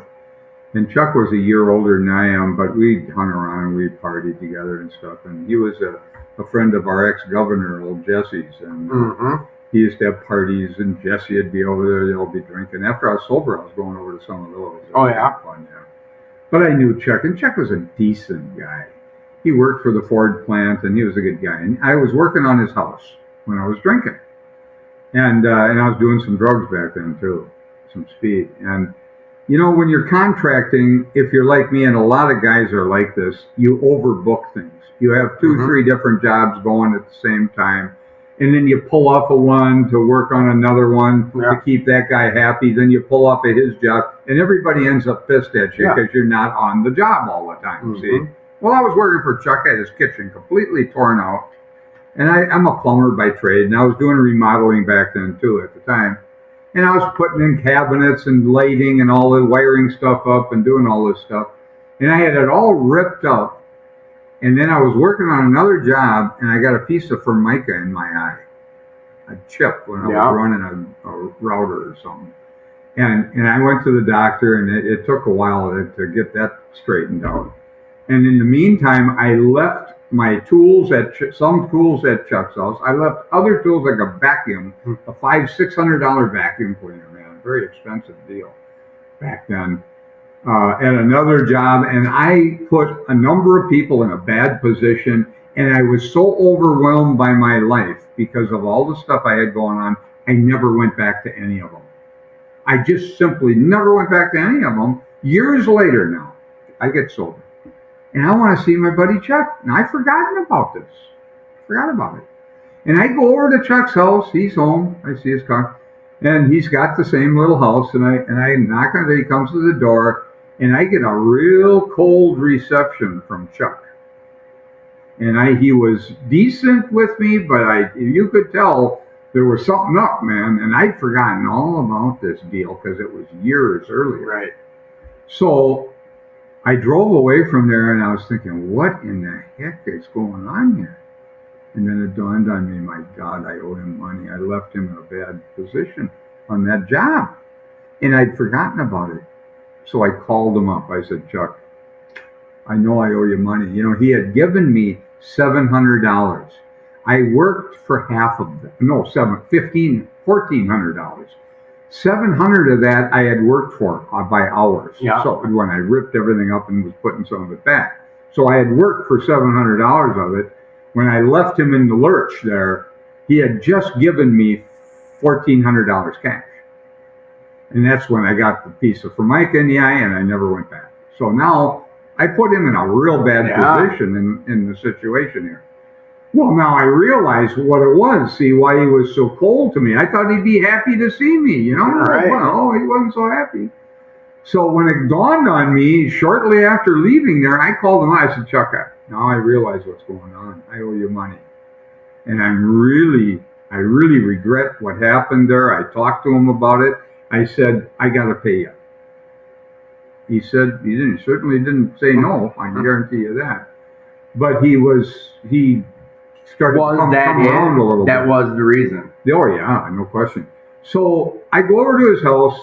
And Chuck was a year older than I am, but we hung around and we partied together and stuff. And he was a friend of our ex-governor, old Jesse's. And Mm-hmm. he used to have parties, and Jesse would be over there. They'll be drinking. After I was sober, I was going over to some of those. It Oh, was yeah? fun, yeah. But I knew Chuck, and Chuck was a decent guy. He worked for the Ford plant, and he was a good guy. And I was working on his house when I was drinking. And I was doing some drugs back then, too, some speed. And you know, when you're contracting, if you're like me, and a lot of guys are like this, you overbook things. You have 2, Mhm. 3 different jobs going at the same time, and then you pull off of one to work on another one Yeah. to keep that guy happy. Then you pull off of his job, and everybody ends up pissed at you Yeah. because you're not on the job all the time. Mhm. See? Well, I was working for Chuck at his kitchen, completely torn out, and I'm a plumber by trade, and I was doing remodeling back then too at the time. And I was putting in cabinets and lighting and all the wiring stuff up and doing all this stuff. And I had it all ripped up. And then I was working on another job, and I got a piece of formica in my eye, a chip, when I Yeah. was running a router or something. And I went to the doctor, and it took a while to get that straightened out. And in the meantime, I left my tools some tools at Chuck's house. I left other tools like a vacuum, a $500-600 vacuum cleaner, man, very expensive deal back then, at another job. And I put a number of people in a bad position. And I was so overwhelmed by my life because of all the stuff I had going on, I never went back to any of them. I just simply never went back to any of them. Years later now, I get sober. And I want to see my buddy Chuck. And I've forgotten about this. Forgot about it. And I go over to Chuck's house. He's home. I see his car. And he's got the same little house. And I knock on it. He comes to the door. And I get a real cold reception from Chuck. And he was decent with me, but you could tell there was something up, man. And I'd forgotten all about this deal because it was years earlier. Right. So I drove away from there, and I was thinking, what in the heck is going on here? And then it dawned on me, my God, I owe him money. I left him in a bad position on that job. And I'd forgotten about it. So I called him up. I said, Chuck, I know I owe you money. You know, he had given me $700. I worked for half of that. No, $1,400. $700 of that I had worked for by hours. Yeah. So when I ripped everything up and was putting some of it back. So I had worked for $700 of it. When I left him in the lurch there, he had just given me $1,400 cash. And that's when I got the piece of formica in the eye, and I never went back. So now I put him in a real bad position in the situation here. Well, now I realize what it was, see why he was so cold to me. I thought he'd be happy to see me, you know? Right. Well, he wasn't so happy. So when it dawned on me, shortly after leaving there, I called him up. I said, Chuck, now I realize what's going on. I owe you money. And I really regret what happened there. I talked to him about it. I said, I got to pay you. He said, he certainly didn't say no. I can guarantee you that. But he started Was come that around a little it? That bit. was the reason. Oh, yeah, no question. So I go over to his house,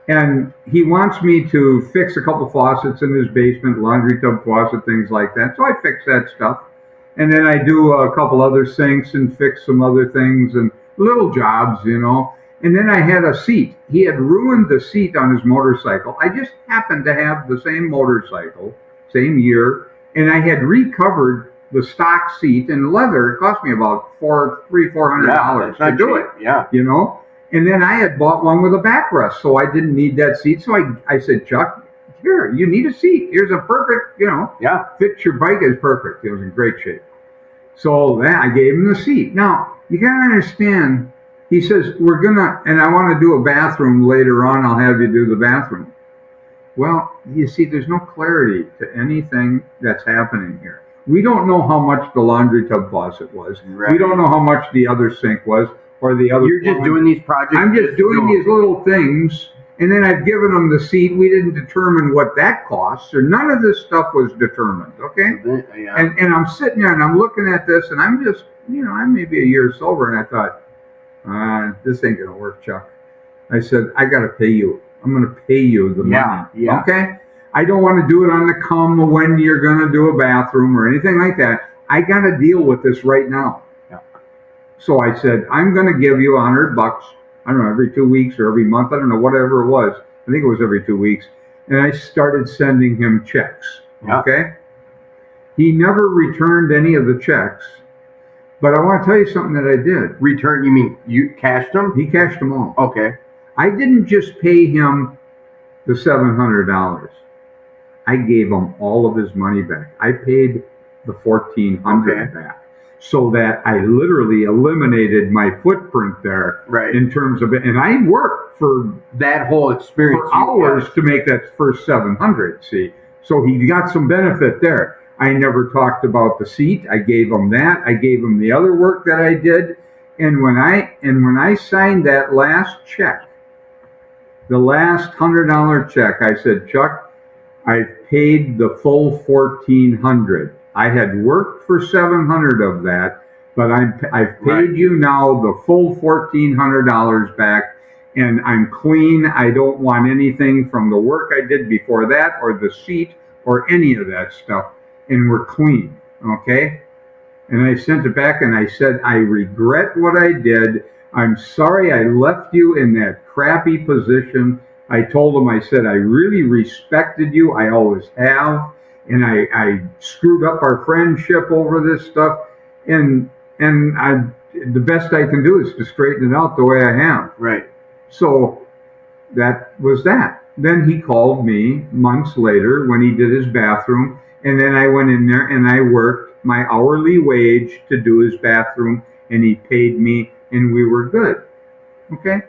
and he wants me to fix a couple faucets in his basement, laundry tub faucet, things like that. So I fix that stuff. And then I do a couple other sinks and fix some other things and little jobs, you know. And then I had a seat. He had ruined the seat on his motorcycle. I just happened to have the same motorcycle, same year, and I had recovered the stock seat in leather. It cost me about $400 to do it. Yeah. You know? And then I had bought one with a backrest, so I didn't need that seat. So I said, Chuck, here, you need a seat. Here's a perfect, Yeah. fits your bike is perfect. It was in great shape. So then I gave him the seat. Now, you got to understand, he says, and I want to do a bathroom later on. I'll have you do the bathroom. Well, you see, there's no clarity to anything that's happening here. We don't know how much the laundry tub faucet was. Right. We don't know how much the other sink was or the other. You're just doing these projects. I'm just doing these little things And then I've given them the seat. We didn't determine what that costs, or none of this stuff was determined. Okay. Yeah. And I'm sitting there and I'm looking at this and I'm just, I'm maybe a year sober, and I thought, this ain't gonna work, Chuck. I said, I gotta pay you. I'm gonna pay you the money. Yeah. Okay? I don't want to do it on the come when you're gonna do a bathroom or anything like that. I gotta deal with this right now. Yeah. So I said, I'm gonna give you $100. I don't know, every 2 weeks or every month. I don't know, whatever it was. I think it was every 2 weeks. And I started sending him checks. Yeah. Okay? He never returned any of the checks. But I want to tell you something that I did. Return? You mean you cashed them? He cashed them all. Okay. I didn't just pay him the $700. I gave him all of his money back. I paid the $1,400 back. So that I literally eliminated my footprint there. Right. In terms of it. And I worked for That whole experience. for hours to make that first 700. See, so he got some benefit there. I never talked about the seat. I gave him that. I gave him the other work that I did. And when I signed that last check, the last $100 check, I said, Chuck, I've paid the full $1,400. I had worked for $700 of that, but I've paid you now the full $1,400 back. And I'm clean. I don't want anything from the work I did before that, or the seat, or any of that stuff. And we're clean, okay? And I sent it back and I said, I regret what I did. I'm sorry I left you in that crappy position. I told him, I said, I really respected you. I always have. And I screwed up our friendship over this stuff. And the best I can do is to straighten it out the way I have. Right. So that was that. Then he called me months later when he did his bathroom, and then I went in there and I worked my hourly wage to do his bathroom, and he paid me, and we were good. Okay?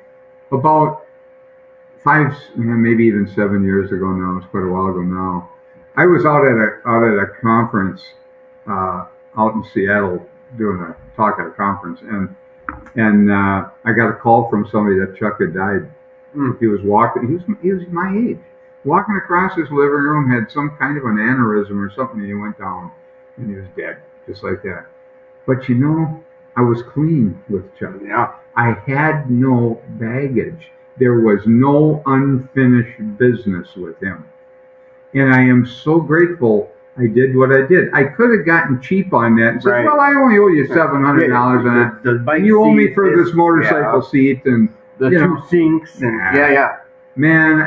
About 5, maybe even 7 years ago now, it's quite a while ago now, I was out at a conference out in Seattle doing a talk at a conference, and I got a call from somebody that Chuck had died. He was walking. He was my age, walking across his living room, had some kind of an aneurysm or something, and he went down, and he was dead, just like that. But I was clean with Chuck. Yeah. I had no baggage. There was no unfinished business with him, and I am so grateful I did what I did. I could have gotten cheap on that and said, Right. well, I only owe you $700 on that. The bike And you owe me seat, for this motorcycle seat and the you two know, sinks and yeah. man,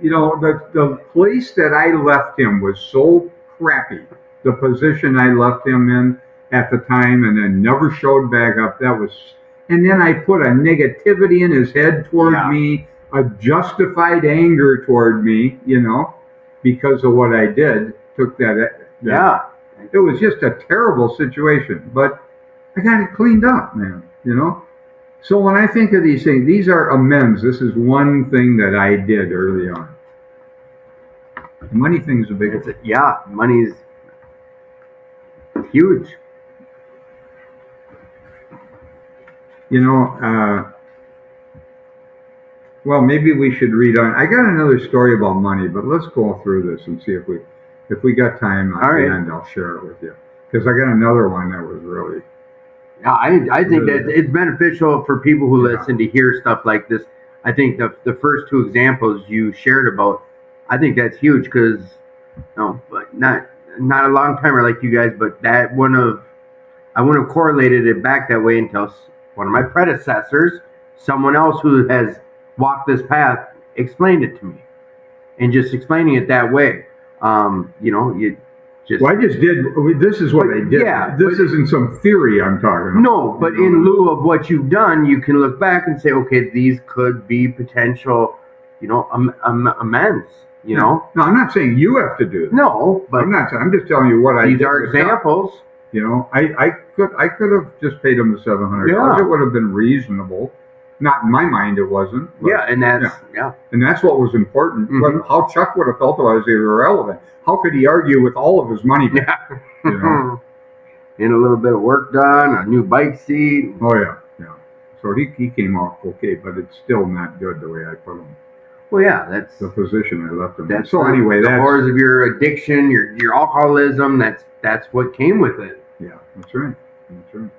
the place that I left him was so crappy. The position I left him in at the time, and then never showed back up. And then I put a negativity in his head toward me, a justified anger toward me, because of what I did. Took that. It was just a terrible situation, but I got it cleaned up, man. So when I think of these things, these are amends. This is one thing that I did early on. The money thing's a big one. Money's huge. Well, maybe we should read on. I got another story about money, but let's go through this and see if we got time at the end. I'll share it with you, because I got another one that was really. Yeah, I think that it's beneficial for people who listen to hear stuff like this. I think the first two examples you shared about, I think that's huge because, but not a long timer like you guys, but I wouldn't have correlated it back that way until one of my predecessors, someone else who has walked this path, explained it to me, and just explaining it that way, you just. Well, I just did. This is what I did. Yeah, this isn't some theory I'm talking about. No, but in lieu of what you've done, you can look back and say, okay, these could be potential, amends. No, I'm not saying you have to do that. No, but I'm just telling you what I did. These are examples. I could have just paid him the $700. Yeah. It would have been reasonable. Not in my mind, it wasn't. But, And that's what was important. Mm-hmm. But how Chuck would have felt about it is irrelevant. How could he argue with all of his money back? And a little bit of work done, a new bike seat. Oh yeah. So he came off okay, but it's still not good the way I put him. Well, yeah, that's the position I left them in. that's So anyway, the that's horrors of your addiction, your alcoholism. That's what came with it. yeah, that's right. That's right.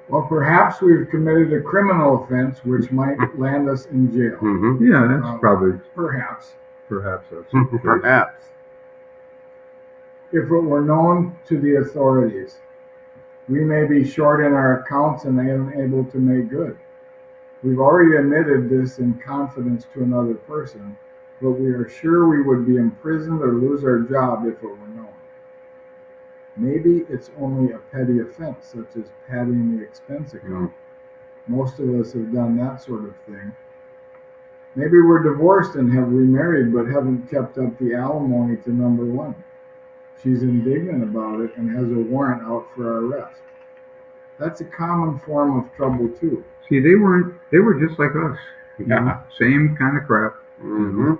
Well, perhaps we've committed a criminal offense which might land us in jail. Mm-hmm. Yeah, that's probably Perhaps. perhaps that's the case. Perhaps. If it were known to the authorities, we may be short in our accounts and unable to make good. We've already admitted this in confidence to another person, but we are sure we would be imprisoned or lose our job if it were known. Maybe it's only a petty offense, such as padding the expense account. Most of us have done that sort of thing. Maybe we're divorced and have remarried but haven't kept up the alimony to number one. She's indignant about it and has a warrant out for our arrest. That's a common form of trouble too. See, they were just like us. You know, Yeah. same kind of crap. Mm-hmm.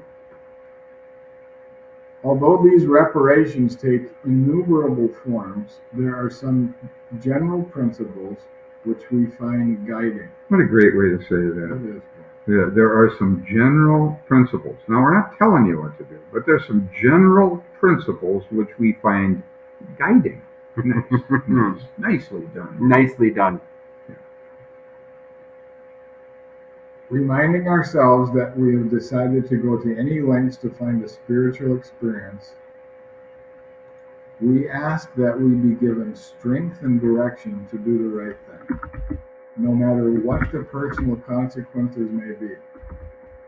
Although these reparations take innumerable forms, there are some general principles which we find guiding. What a great way to say that. That is Yeah, there are some general principles. Now, we're not telling you what to do, but there's some general principles which we find guiding. Nice. Nicely done. Nicely done. reminding ourselves that we have decided to go to any lengths to find a spiritual experience. We ask that we be given strength and direction to do the right thing, no matter what the personal consequences may be.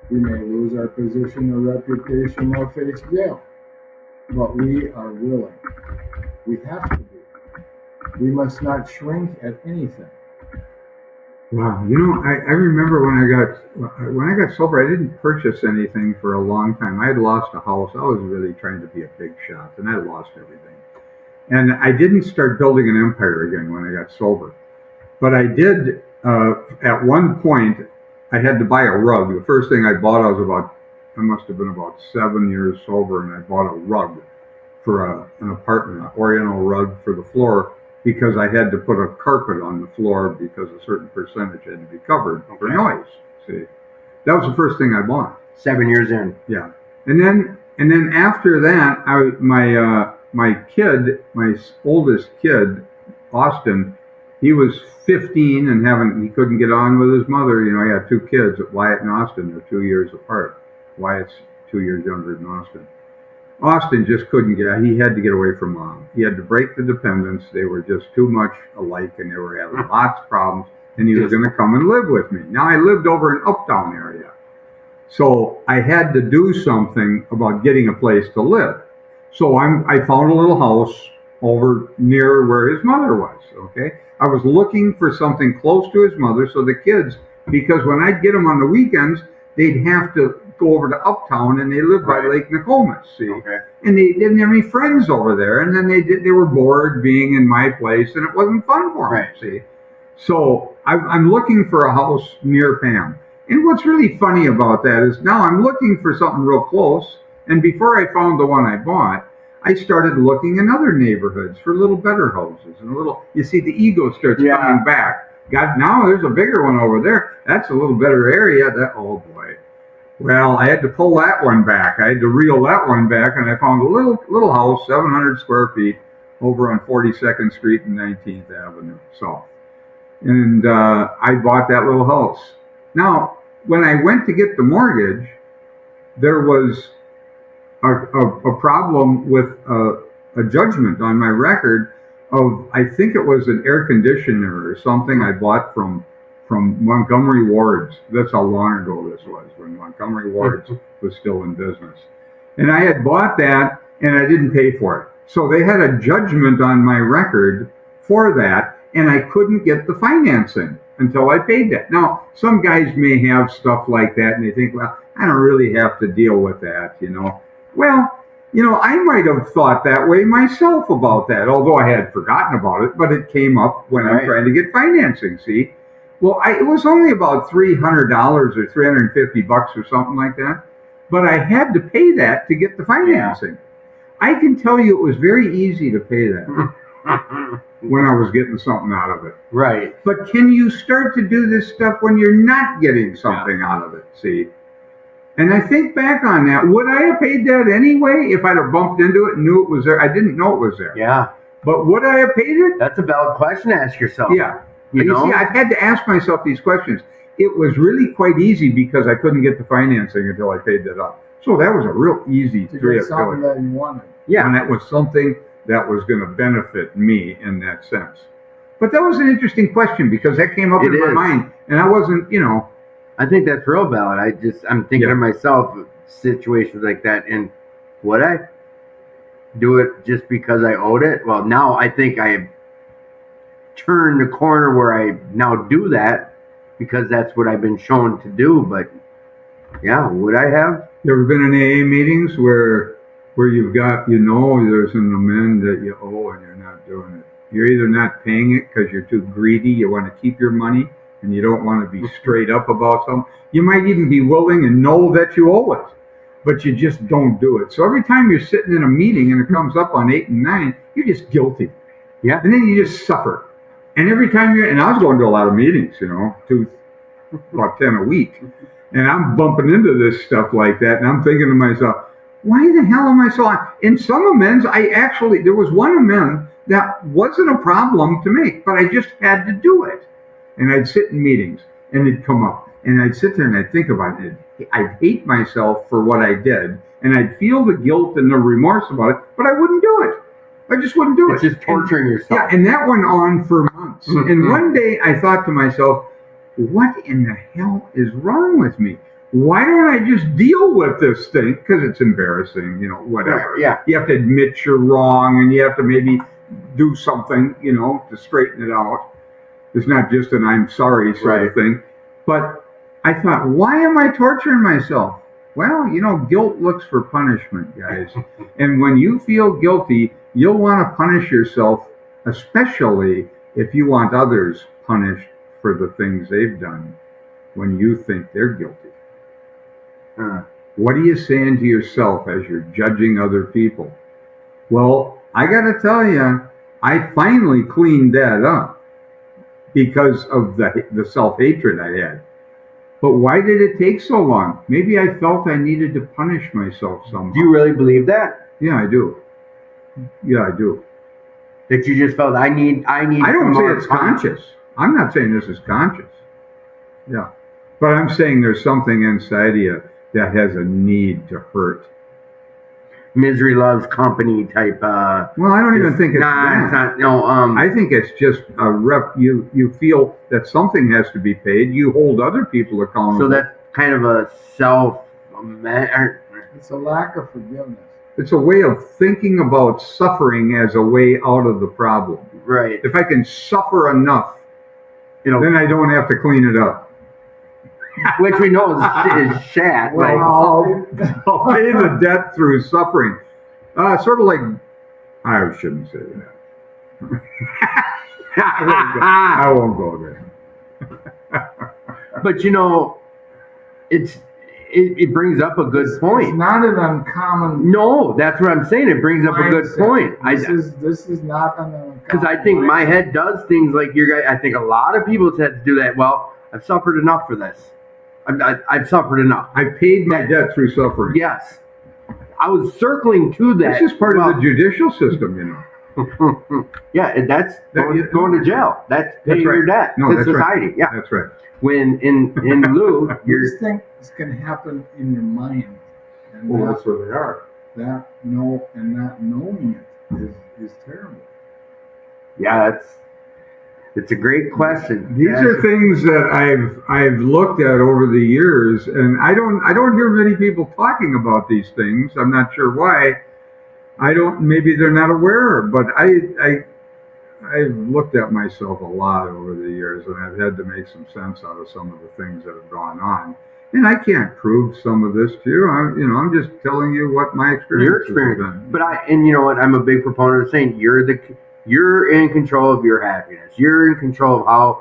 We may lose our position or reputation or face jail, but we are willing. We have to be. We must not shrink at anything. Wow, you know, I remember when I got sober, I didn't purchase anything for a long time. I had lost a house. I was really trying to be a big shot, and I lost everything. And I didn't start building an empire again when I got sober. But I did, at one point, I had to buy a rug. The first thing I bought, I must have been about 7 years sober, and I bought a rug for an apartment, an oriental rug for the floor, because I had to put a carpet on the floor because a certain percentage had to be covered for noise. See, that was the first thing I bought. 7 years in. Yeah, and then after that, my kid, my oldest kid, Austin, he was 15 and he couldn't get on with his mother. You know, he had two kids, Wyatt and Austin. They're 2 years apart. Wyatt's 2 years younger than Austin. Austin just couldn't he had to get away from mom. He had to break the dependence. They were just too much alike and they were having lots of problems, and he was going to come and live with me. Now I lived over in Uptown area. So I had to do something about getting a place to live. So I found a little house over near where his mother was, okay? I was looking for something close to his mother so the kids, because when I'd get them on the weekends, they'd have to go over to Uptown, and they lived by Lake Nokomis, see? Okay. And they didn't have any friends over there, and then they were bored being in my place, and it wasn't fun for them, see? So I'm looking for a house near Pam. And what's really funny about that is now I'm looking for something real close, and before I found the one I bought, I started looking in other neighborhoods for little better houses, and you see the ego starts coming back. God, now there's a bigger one over there. That's a little better area. Oh boy. Well, I had to pull that one back. I had to reel that one back, and I found a little house, 700 square feet, over on 42nd Street and 19th Avenue South. And I bought that little house. Now, when I went to get the mortgage, there was a problem with a judgment on my record of, I think it was an air conditioner or something I bought from Montgomery Ward's. That's how long ago this was, when Montgomery Ward's was still in business. And I had bought that, and I didn't pay for it. So they had a judgment on my record for that, and I couldn't get the financing until I paid that. Now, some guys may have stuff like that, and they think, well, I don't really have to deal with that, you know. Well, you know, I might have thought that way myself about that, although I had forgotten about it, but it came up when I'm trying to get financing, see? Well, it was only about $300 or $350 or something like that, but I had to pay that to get the financing. I can tell you it was very easy to pay that. when I was getting something out of it. Right. But can you start to do this stuff when you're not getting something out of it? See? And I think back on that. Would I have paid that anyway if I'd have bumped into it and knew it was there? I didn't know it was there. Yeah. But would I have paid it? That's a valid question to ask yourself. Yeah. You know? See, I've had to ask myself these questions. It was really quite easy because I couldn't get the financing until I paid that up. So that was a real easy To trip. get something that you wanted. Yeah. And that was something that was going to benefit me in that sense. But that was an interesting question because that came up It in my is. mind. And I wasn't, I think that's real valid. I'm thinking Yeah. to myself, situations like that, and would I do it just because I owed it? Well, now I think I have turned the corner where I now do that because that's what I've been shown to do. But yeah, would I have? you ever been in AA meetings where you've got, there's an amend that you owe and you're not doing it. You're either not paying it because you're too greedy, you want to keep your money, and you don't want to be straight up about something. You might even be willing and know that you owe it, but you just don't do it. So every time you're sitting in a meeting and it comes up on 8 and 9, you're just guilty. Yeah. And then you just suffer. And every time and I was going to a lot of meetings, about 10 a week. And I'm bumping into this stuff like that. And I'm thinking to myself, why the hell am I so on? In some amends, there was one amend that wasn't a problem to make, but I just had to do it. And I'd sit in meetings and it'd come up. And I'd sit there and I'd think about it. I'd hate myself for what I did. And I'd feel the guilt and the remorse about it, but I wouldn't do it. I just wouldn't do It's it. just torturing yourself. Yeah, and that went on for months. And one day I thought to myself, what in the hell is wrong with me? Why don't I just deal with this thing? Because it's embarrassing, whatever. Right, yeah. You have to admit you're wrong and you have to maybe do something, to straighten it out. It's not just an I'm sorry sort of thing. But I thought, why am I torturing myself? Well, guilt looks for punishment, guys. And when you feel guilty, you'll want to punish yourself, especially if you want others punished for the things they've done when you think they're guilty. What are you saying to yourself as you're judging other people? Well, I got to tell you, I finally cleaned that up because of the self-hatred I had. But why did it take so long? Maybe I felt I needed to punish myself somehow. Do you really believe that? Yeah, I do. Yeah, I do. That you just felt I need. I don't some say more it's punch. conscious. I'm not saying this is conscious. Yeah. But I'm saying there's something inside you that has a need to hurt. Misery loves company type. Well, I don't even think it's that. It's not. No. I think it's just a rep. You feel that something has to be paid. You hold other people accountable. So that's kind of a self. It's a lack of forgiveness. It's a way of thinking about suffering as a way out of the problem. Right. If I can suffer enough, then I don't have to clean it up. Which we know is shat. Well, Like, I'll pay the debt through suffering. Sort of like, I shouldn't say that. I won't go there. but it brings up a good It's point. not an uncommon. No, that's what I'm saying. It brings up a good mindset. point. This is not an uncommon. Because I think my mindset. head does things like your guy. I think a lot of people's heads do that. Well, I've suffered enough for this. I've suffered enough. I paid my debt through suffering. Yes. I was circling to that. This is part of the judicial system, Yeah, and that's going to jail. That's paying That's right. your debt No, to that's society. right. Yeah. That's right. When in lieu, These things can happen in your mind, and Well, that's where they are. that not knowing it is terrible. yeah, it's a great question. These are things that I've looked at over the years, and I don't hear many people talking about these things. I'm not sure why. Maybe they're not aware, but I've looked at myself a lot over the years, and I've had to make some sense out of some of the things that have gone on. And I can't prove some of this to you. I'm just telling you what my experience Your has experience. been. But you know what? I'm a big proponent of saying you're in control of your happiness. You're in control of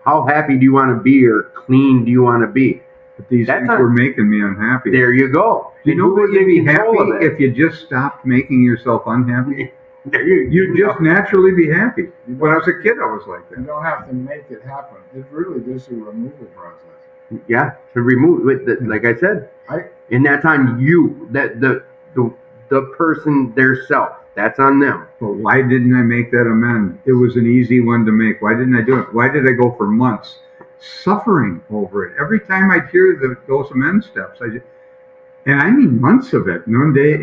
how happy do you want to be or clean do you want to be. But these That's things not- were making me unhappy. There you go. You know Who what was in you'd be control happy of it? if you just stopped making yourself unhappy? You'd just naturally be happy. When I was a kid, I was like You that. don't have to make it happen. It's really just a removal process. Yeah, to remove with like I said, in that time the person their self, that's on them. But why didn't I make that amend? It was an easy one to make. Why didn't I do it? Why did I go for months suffering over it? Every time I'd hear those amend steps, and I mean months of it. And one day,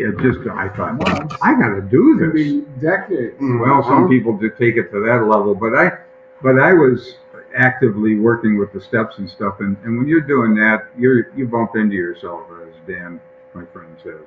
I thought, Months. I got to do It could this. be decades. Well, some people do take it to that level, but I was actively working with the steps and stuff. And when you're doing that, you bump into yourself, as Dan, my friend, says.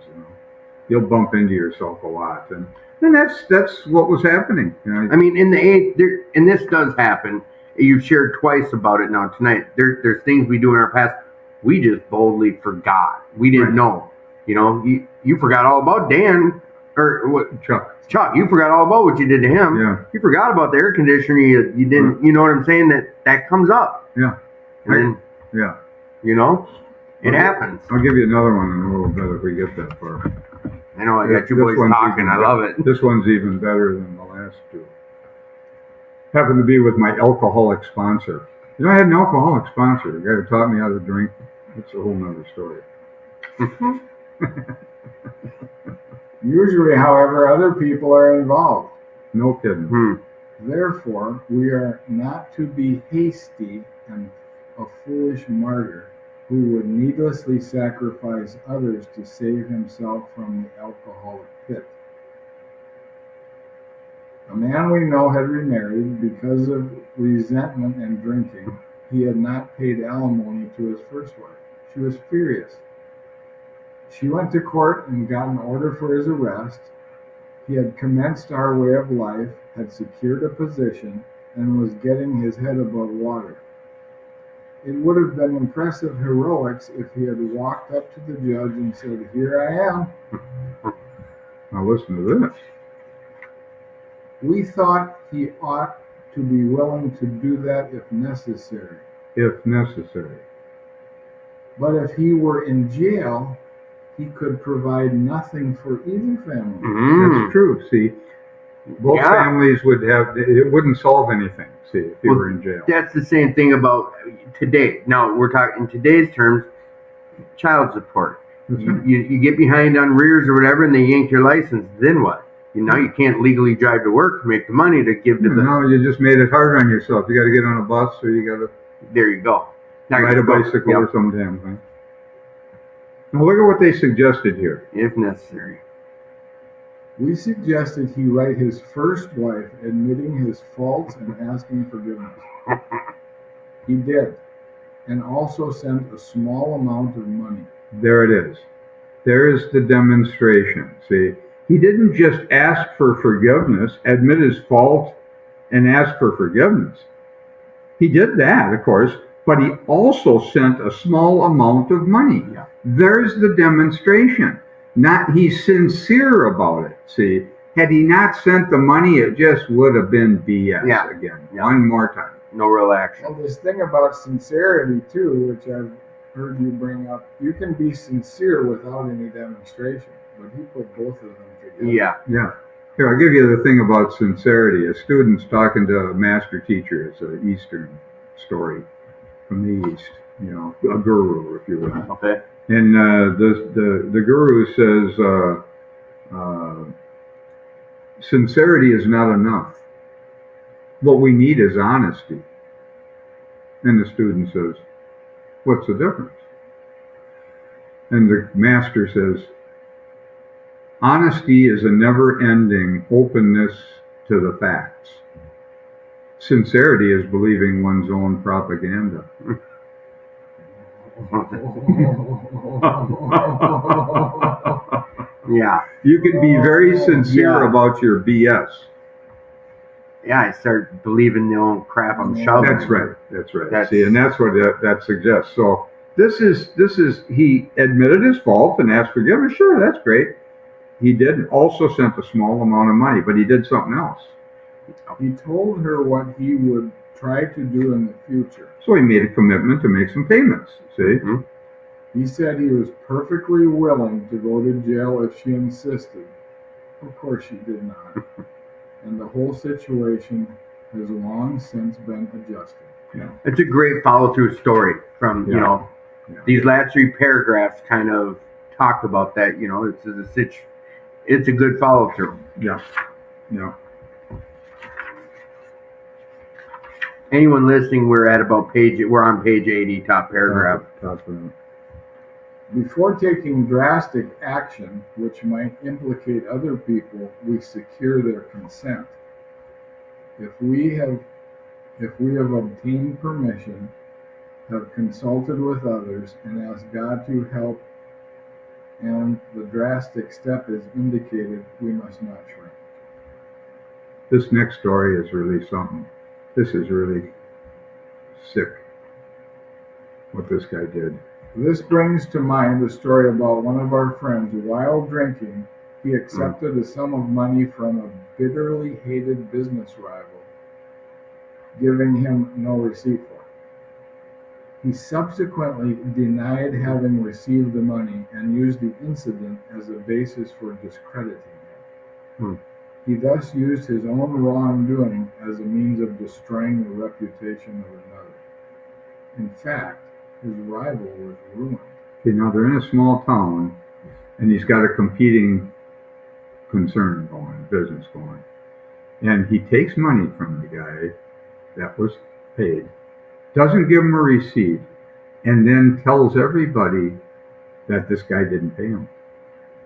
You'll bump into yourself a lot, and that's what was happening. I mean, in the age there, and this does happen. You've shared twice about it now tonight. There's things we do in our past we just boldly forgot. We didn't know. You forgot all about Dan or what Chuck. Chuck, you forgot all about what you did to him. Yeah. You forgot about the air conditioner. You didn't. You know what I'm saying? That comes up. Yeah. And Yeah. It happens. I'll give you another one in a little bit if we get that far. I know. I got you This boys one's talking. even I love it. This one's even better than the last two. Happened to be with my alcoholic sponsor. I had an alcoholic sponsor. The guy who taught me how to drink. It's a whole nother story. Usually, however, other people are involved. No kidding. Therefore, we are not to be hasty and a foolish martyr who would needlessly sacrifice others to save himself from the alcoholic pit. A man we know had remarried because of resentment and drinking. He had not paid alimony to his first wife. She was furious. She went to court and got an order for his arrest. He had commenced our way of life, had secured a position, and was getting his head above water. It would have been impressive heroics if he had walked up to the judge and said, "Here I am." Now listen to this. We thought he ought to be willing to do that if necessary. If necessary. But if he were in jail, he could provide nothing for either family. That's true. See, both families would have, it wouldn't solve anything, see, if you were in jail. That's the same thing about today. Now, we're talking in today's terms, child support. You get behind on rears or whatever and they yank your license, then what? Now you can't legally drive to work to make the money to give to the... No, you just made it hard on yourself. You got to get on a bus or you got to... There you go. Now ride a bicycle or some damn thing. Now look at what they suggested here. If necessary. We suggested he write his first wife admitting his faults and asking forgiveness. He did, and also sent a small amount of money. There it is. There's the demonstration. See, he didn't just ask for forgiveness, admit his fault, and ask for forgiveness. He did that, of course, but he also sent a small amount of money. Yeah. There's the demonstration. He's sincere about it. See, had he not sent the money, it just would have been BS again. Yeah. One more time. No real action. Well, this thing about sincerity, too, which I've heard you bring up, you can be sincere without any demonstration, but he put both of them together. Yeah. Yeah. Here, I'll give you the thing about sincerity. A student's talking to a master teacher. It's an Eastern story from the East, a guru, if you will. Okay. And the guru says, sincerity is not enough. What we need is honesty. And the student says, what's the difference? And the master says, honesty is a never-ending openness to the facts. Sincerity is believing one's own propaganda. Yeah. You can be very sincere about your BS. Yeah, I start believing the old crap I'm shoving. That's right. See, and that's what that suggests. So this is he admitted his fault and asked forgiveness. Sure, that's great. He did also sent a small amount of money, but he did something else. He told her what he would try to do in the future. So he made a commitment to make some payments. See? Mm-hmm. He said he was perfectly willing to go to jail if she insisted, Of course she did not. And the whole situation has long since been adjusted. It's a great follow through story from, you Yeah. know, Yeah. these last three paragraphs kind of talk about that, you know, it's a good follow through. Yeah. Yeah. Anyone listening, we're on page 80, top paragraph. Top of it. Before taking drastic action which might implicate other people, we secure their consent. If we have obtained permission, have consulted with others, and asked God to help, and the drastic step is indicated, we must not shrink. This next story is really something. This is really sick, what this guy did. This brings to mind a story about one of our friends. While drinking, he accepted a sum of money from a bitterly hated business rival, giving him no receipt for it. He subsequently denied having received the money and used the incident as a basis for discrediting him. He thus used his own wrongdoing as a means of destroying the reputation of another. In fact, his rival was ruined. Okay, now they're in a small town, and he's got a competing concern going, business going. And he takes money from the guy that was paid, doesn't give him a receipt, and then tells everybody that this guy didn't pay him,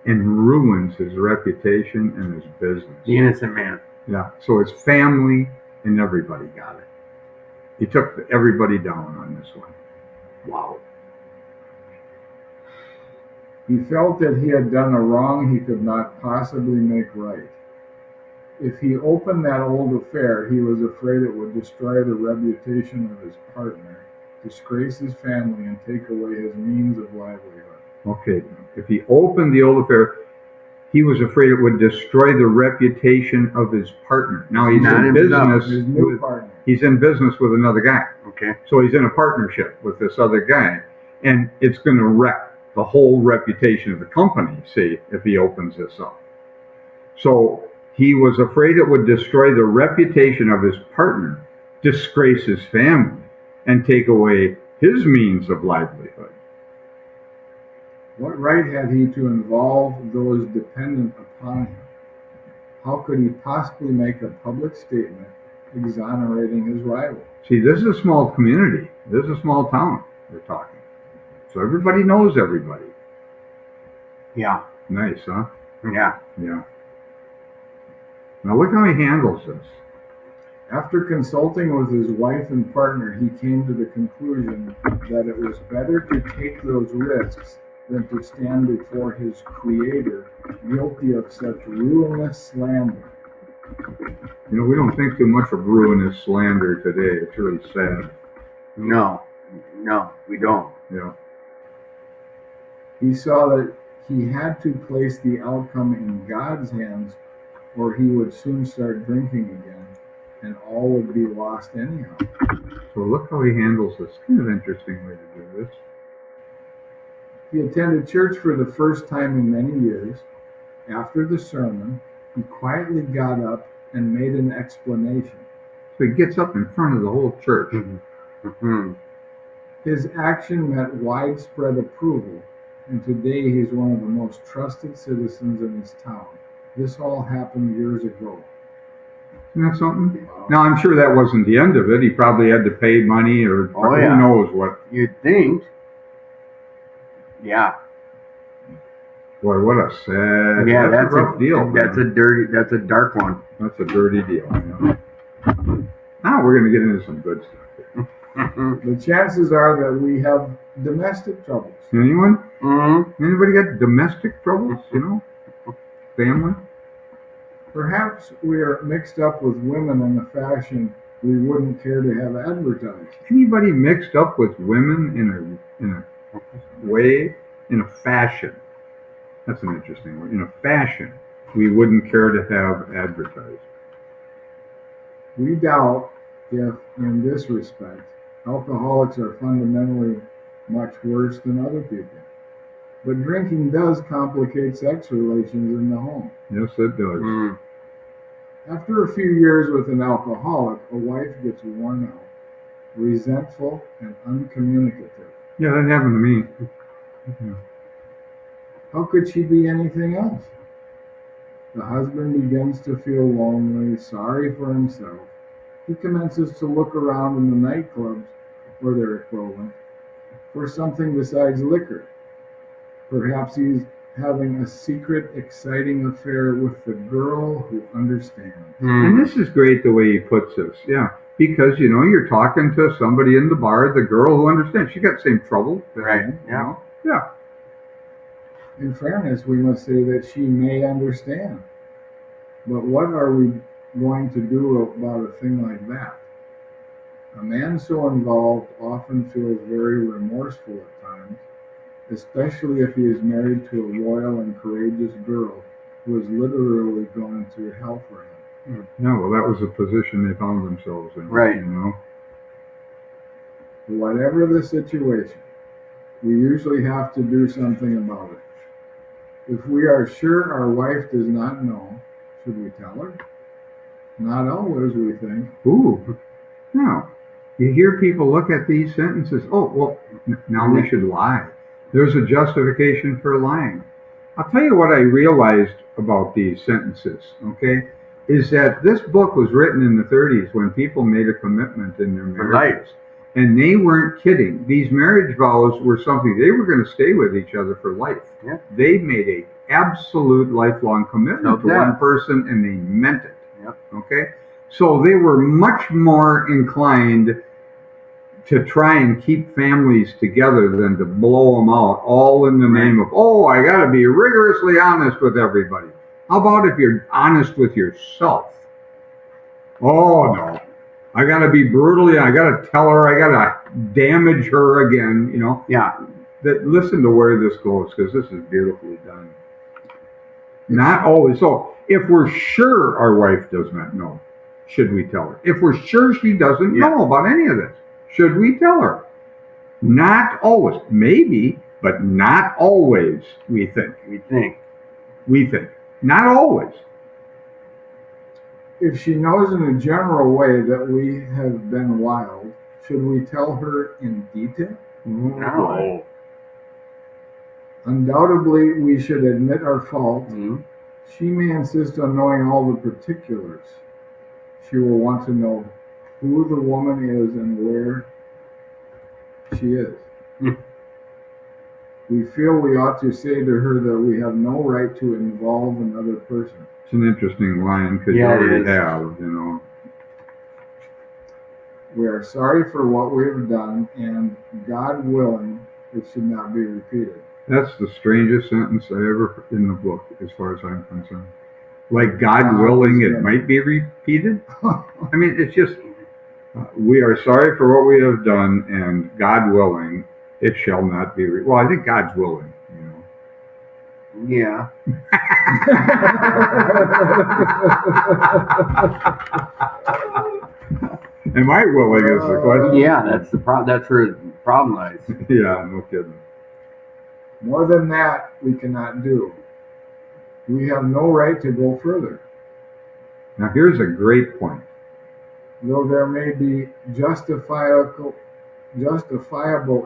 and ruins his reputation and his business. The innocent man. Yeah, so his family and everybody got it. He took everybody down on this one. Wow. He felt that he had done a wrong he could not possibly make right. If he opened that old affair, he was afraid it would destroy the reputation of his partner, disgrace his family, and take away his means of livelihood. Okay, if he opened the old affair, he was afraid it would destroy the reputation of his partner. Now he's Not in himself. business His new with, partner. he's in business with another guy. Okay. So he's in a partnership with this other guy, and it's going to wreck the whole reputation of the company, see, if he opens this up. So he was afraid it would destroy the reputation of his partner, disgrace his family, and take away his means of livelihood. What right had he to involve those dependent upon him? How could he possibly make a public statement exonerating his rival? See, this is a small community. This is a small town we're talking. So everybody knows everybody. Yeah. Nice, huh? Yeah. Yeah. Now look how he handles this. After consulting with his wife and partner, he came to the conclusion that it was better to take those risks than to stand before his Creator guilty of such ruinous slander. You know, we don't think too much of ruinous slander today. It's really sad. No, we don't. Yeah. He saw that he had to place the outcome in God's hands, or he would soon start drinking again, and all would be lost anyhow. So look how he handles this. Kind of interesting way to do this. He attended church for the first time in many years. After the sermon, he quietly got up and made an explanation. So he gets up in front of the whole church. Mm-hmm. His action met widespread approval, and today he's one of the most trusted citizens in his town. This all happened years ago. Isn't that something? Now, I'm sure that wasn't the end of it. He probably had to pay money or Oh, yeah. who knows what. You'd think. Yeah. Boy, what a sad, Yeah, that's a rough deal. That's a dark one. That's a dirty deal. You know? Now we're going to get into some good stuff here. The chances are that we have domestic troubles. Anyone? Mm-hmm. Anybody got domestic troubles, you know? Family? Perhaps we are mixed up with women in a fashion we wouldn't care to have advertised. Anybody mixed up with women in a way, in a fashion? That's an interesting word. In a fashion we wouldn't care to have advertised. We doubt if, in this respect, alcoholics are fundamentally much worse than other people. But drinking does complicate sex relations in the home. Yes, it does. Mm. After a few years with an alcoholic, a wife gets worn out, resentful, and uncommunicative. Yeah, that happened to me. Yeah. How could she be anything else? The husband begins to feel lonely, sorry for himself. He commences to look around in the nightclubs, or their equivalent, for something besides liquor. Perhaps he's having a secret, exciting affair with the girl who understands. And this is great the way he puts this. Yeah. Because, you know, you're talking to somebody in the bar, the girl who understands. She got the same trouble. Right. You Yeah. know? Yeah. In fairness, we must say that she may understand. But what are we going to do about a thing like that? A man so involved often feels very remorseful at times, especially if he is married to a loyal and courageous girl who has literally gone through hell for him. Yeah, well, that was the position they found themselves in. Right. You know? Whatever the situation, we usually have to do something about it. If we are sure our wife does not know, should we tell her? Not always, we think. Ooh. No. You hear people look at these sentences. Oh, well, now we should lie. There's a justification for lying. I'll tell you what I realized about these sentences, okay, is that this book was written in the 30s when people made a commitment in their marriages. And they weren't kidding. These marriage vows were something they were going to stay with each other for life. Yeah. They made a absolute lifelong commitment to one person, and they meant it. Yep. Okay? So they were much more inclined to try and keep families together than to blow them out, all in the name of, oh, I got to be rigorously honest with everybody. How about if you're honest with yourself? Oh, no. I got to be brutally, I got to tell her, I got to damage her again, you know. Yeah. Listen to where this goes, because this is beautifully done. Not always. So if we're sure our wife does not know, should we tell her? If we're sure she doesn't know about any of this, should we tell her? Not always. Maybe, but not always, we think. We think. Not always. If she knows in a general way that we have been wild, should we tell her in detail? No. Undoubtedly, we should admit our fault. Mm. She may insist on knowing all the particulars. She will want to know who the woman is and where she is. Mm. We feel we ought to say to her that we have no right to involve another person. It's an interesting line, because you Yeah, it already is. have, you know. We are sorry for what we have done, and God willing, it should not be repeated. That's the strangest sentence I ever in the book, as far as I'm concerned. Like, God willing, it might be repeated. I mean, it's just, we are sorry for what we have done, and God willing, it shall not be. Well, I think God's willing, you know. Yeah. Am I willing is the question. Yeah, that's the problem. That's where the problem lies. Yeah, no kidding. More than that, we cannot do. We have no right to go further. Now, here's a great point. Though there may be justifiable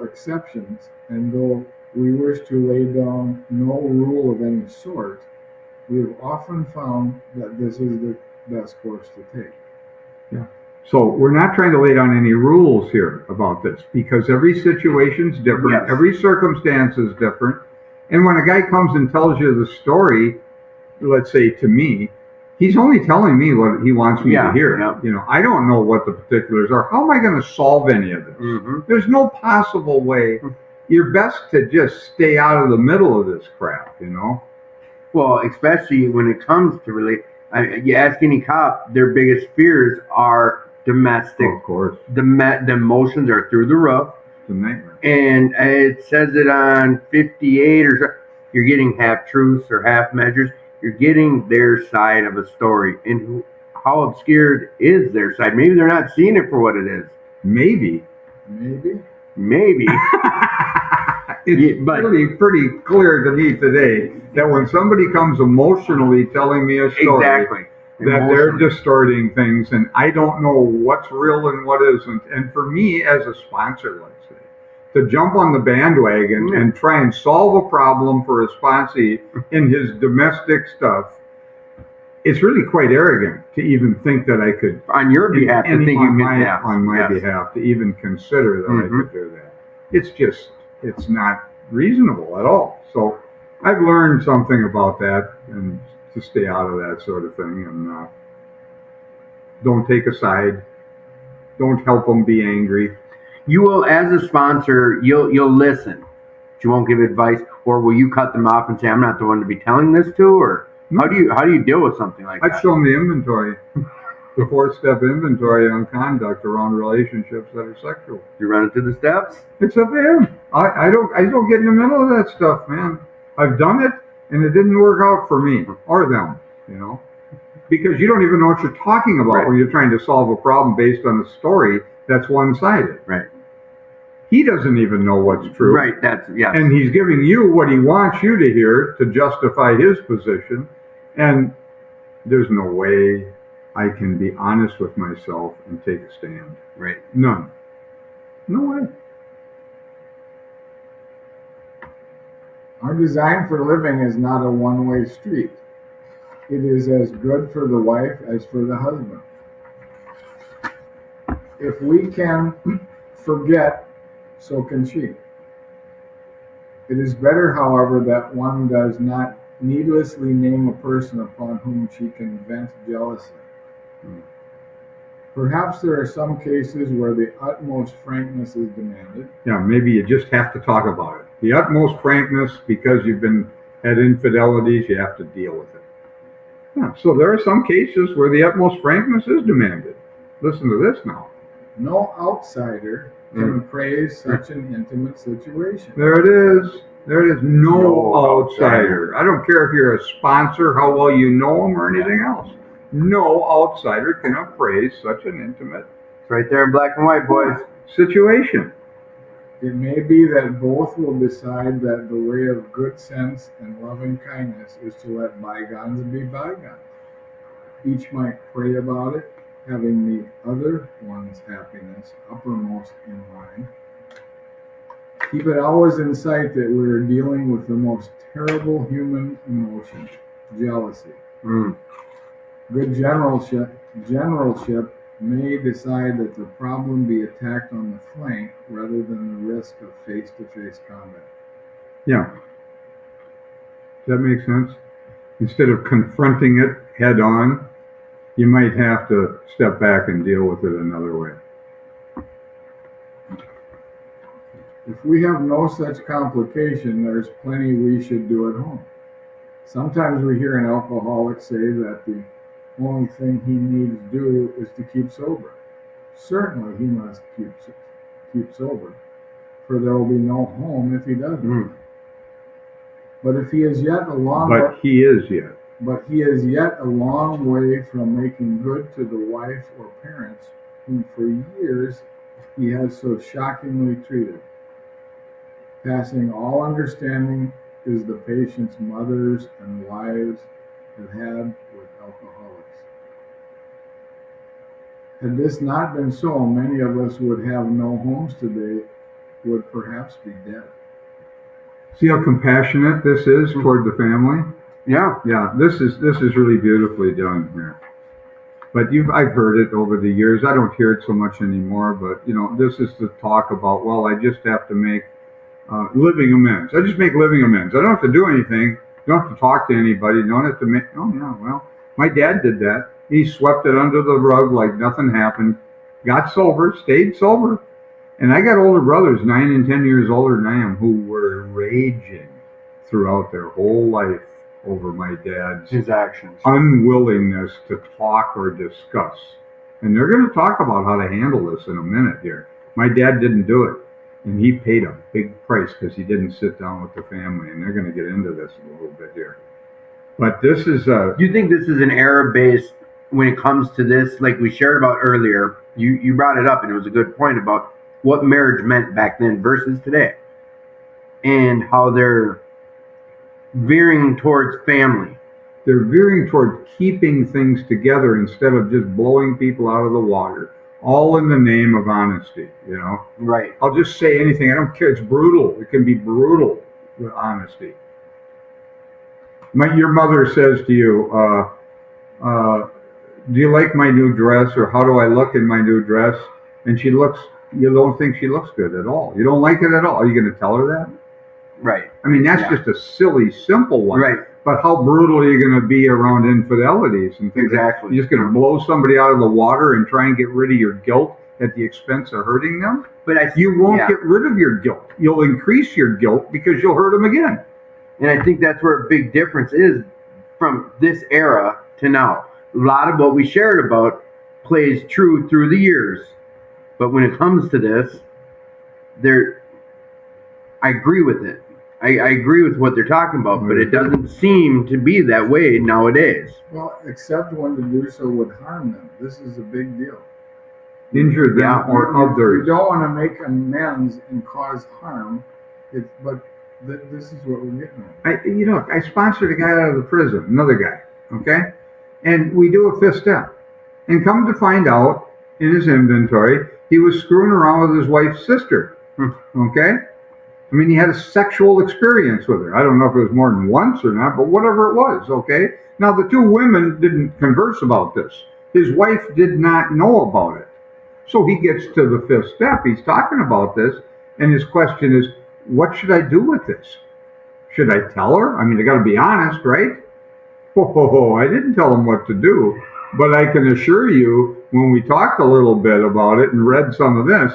exceptions, and though we wish to lay down no rule of any sort, we have often found that this is the best course to take. Yeah. So we're not trying to lay down any rules here about this, because every situation's different, Yes. every circumstance is different. And when a guy comes and tells you the story, let's say to me, he's only telling me what he wants me to hear. Yeah. You know, I don't know what the particulars are. How am I going to solve any of this? Mm-hmm. There's no possible way. You're best to just stay out of the middle of this crap, you know? Well, especially when it comes to you ask any cop, their biggest fears are domestic. Of course. The emotions are through the roof. It's a nightmare. And it says it on 58 or so. You're getting half truths or half measures. You're getting their side of a story. And how obscured is their side? Maybe they're not seeing it for what it is. Maybe. Maybe. Maybe. It's but really pretty clear to me today that when somebody comes emotionally telling me a story, exactly that they're Emotionally. distorting things, and I don't know what's real and what isn't. And for me, as a sponsor, let's say, to jump on the bandwagon Yeah. and try and solve a problem for a sponsee in his domestic stuff, it's really quite arrogant to even think that I could, on your behalf to think on you my, could, yes, on my yes. behalf, to even consider that I Mhm. could do that. It's just, it's not reasonable at all. So I've learned something about that, and to stay out of that sort of thing, and don't take a side. Don't help them be angry. You will, as a sponsor, you'll listen, but you won't give advice, or will you cut them off and say, "I'm not the one to be telling this to," or how do you deal with something like I'd that? show them the inventory, the 4-step inventory on conduct around relationships that are sexual. You run it through the steps. It's up to him. I don't get in the middle of that stuff, man. I've done it, and it didn't work out for me or them, because you don't even know what you're talking about Right. when you're trying to solve a problem based on a story that's one-sided. Right. He doesn't even know what's true. Right. That's yeah. And he's giving you what he wants you to hear to justify his position. And there's no way I can be honest with myself and take a stand. Right. None. No way. Our design for living is not a one-way street. It is as good for the wife as for the husband. If we can forget, so can she. It is better, however, that one does not needlessly name a person upon whom she can vent jealousy. Perhaps there are some cases where the utmost frankness is demanded. Yeah, maybe you just have to talk about it. The utmost frankness, because you've had infidelities, you have to deal with it. Yeah, so there are some cases where the utmost frankness is demanded. Listen to this now. No outsider can appraise such an intimate situation. There it is. There it is. No, No outsider. I don't care if you're a sponsor, how well you know them, or anything else. No outsider can appraise such an intimate It's right there in black and white, boys. situation. It may be that both will decide that the way of good sense and loving kindness is to let bygones be bygones. Each might pray about it, having the other one's happiness uppermost in mind. Keep it always in sight that we are dealing with the most terrible human emotion, jealousy. Mm. Good generalship may decide that the problem be attacked on the flank rather than the risk of face-to-face combat. Yeah. Does that make sense? Instead of confronting it head on, you might have to step back and deal with it another way. If we have no such complication, there's plenty we should do at home. Sometimes we hear an alcoholic say that the only thing he needs to do is to keep sober. Certainly he must keep sober, for there will be no home if he doesn't. Mm. But if he is yet a long But he is yet. But he is yet a long way from making good to the wife or parents whom for years he has so shockingly treated. Passing all understanding is the patient's mothers and wives have had with alcoholics. Had this not been so, many of us would have no homes today, would perhaps be dead. See how compassionate this is toward the family? Yeah. Yeah, this is really beautifully done here. But I've heard it over the years. I don't hear it so much anymore. But this is the talk about. Well, I just have to make living amends. I just make living amends. I don't have to do anything. Don't have to talk to anybody. Don't have to make. Oh yeah, well, my dad did that. He swept it under the rug like nothing happened. Got sober, stayed sober, and I got older brothers, 9 and 10 years older than I am, who were raging throughout their whole life over my dad's His actions. unwillingness to talk or discuss. And they're going to talk about how to handle this in a minute here. My dad didn't do it, and he paid a big price because he didn't sit down with the family, and they're going to get into this a little bit here. But this is Do you think this is an error-based when it comes to this, like we shared about earlier? You brought it up, and it was a good point about what marriage meant back then versus today. and how they're veering towards family. They're veering toward keeping things together instead of just blowing people out of the water, all in the name of honesty, you know? Right. I'll just say anything. I don't care. It's brutal. It can be brutal with honesty. Your mother says to you, do you like my new dress, or how do I look in my new dress? And you don't think she looks good at all. You don't like it at all. Are you going to tell her that? Right. I mean, that's Yeah. just a silly, simple one. Right. But how brutal are you going to be around infidelities and things? Exactly. You're just going to blow somebody out of the water and try and get rid of your guilt at the expense of hurting them? But You won't yeah. get rid of your guilt. You'll increase your guilt because you'll hurt them again. And I think that's where a big difference is from this era to now. A lot of what we shared about plays true through the years. But when it comes to this, I agree with it. I agree with what they're talking about, but it doesn't seem to be that way nowadays. Well, except when to do so would harm them. This is a big deal. Injure them Yeah. or You others. don't want to make amends and cause harm, but this is what we're getting at. I sponsored a guy out of the prison, another guy, okay? And we do a fifth step. And come to find out, in his inventory, he was screwing around with his wife's sister, okay? I mean, he had a sexual experience with her. I don't know if it was more than once or not, but whatever it was, okay? Now, the two women didn't converse about this. His wife did not know about it. So he gets to the fifth step. He's talking about this, and his question is, what should I do with this? Should I tell her? I mean, I got to be honest, right? I didn't tell him what to do, but I can assure you, when we talked a little bit about it and read some of this,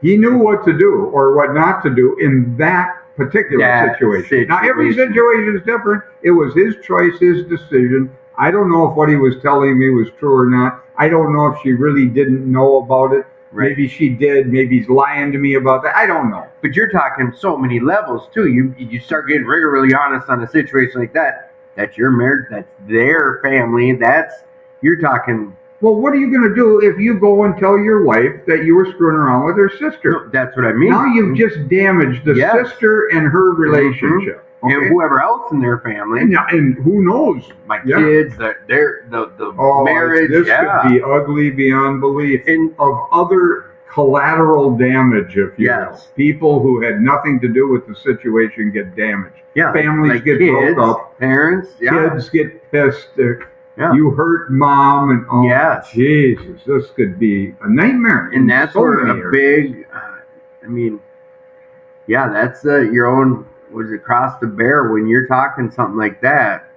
he knew what to do or what not to do in that particular situation. Now, every situation is different. It was his choice, his decision. I don't know if what he was telling me was true or not. I don't know if she really didn't know about it. Right. Maybe she did. Maybe he's lying to me about that. I don't know. But you're talking so many levels too. You start getting really honest on a situation like that. That's your marriage. That's their family. You're talking. Well, what are you going to do if you go and tell your wife that you were screwing around with her sister? No, that's what I mean. Now you've just damaged the Yes. sister and her relationship. Okay? And whoever else in their family. And who knows? My Yeah. kids, the marriage. This Yeah. could be ugly beyond belief. And Of other collateral damage, if you Yes. will. People who had nothing to do with the situation get damaged. yeah, Families like get kids, broke up. Parents. Yeah. Kids get pissed. Yeah. You hurt mom, and oh, Yes. Jesus, this could be a nightmare. in And that's so where many a areas. big. That's your own. Was it cross the bear when you're talking something like that?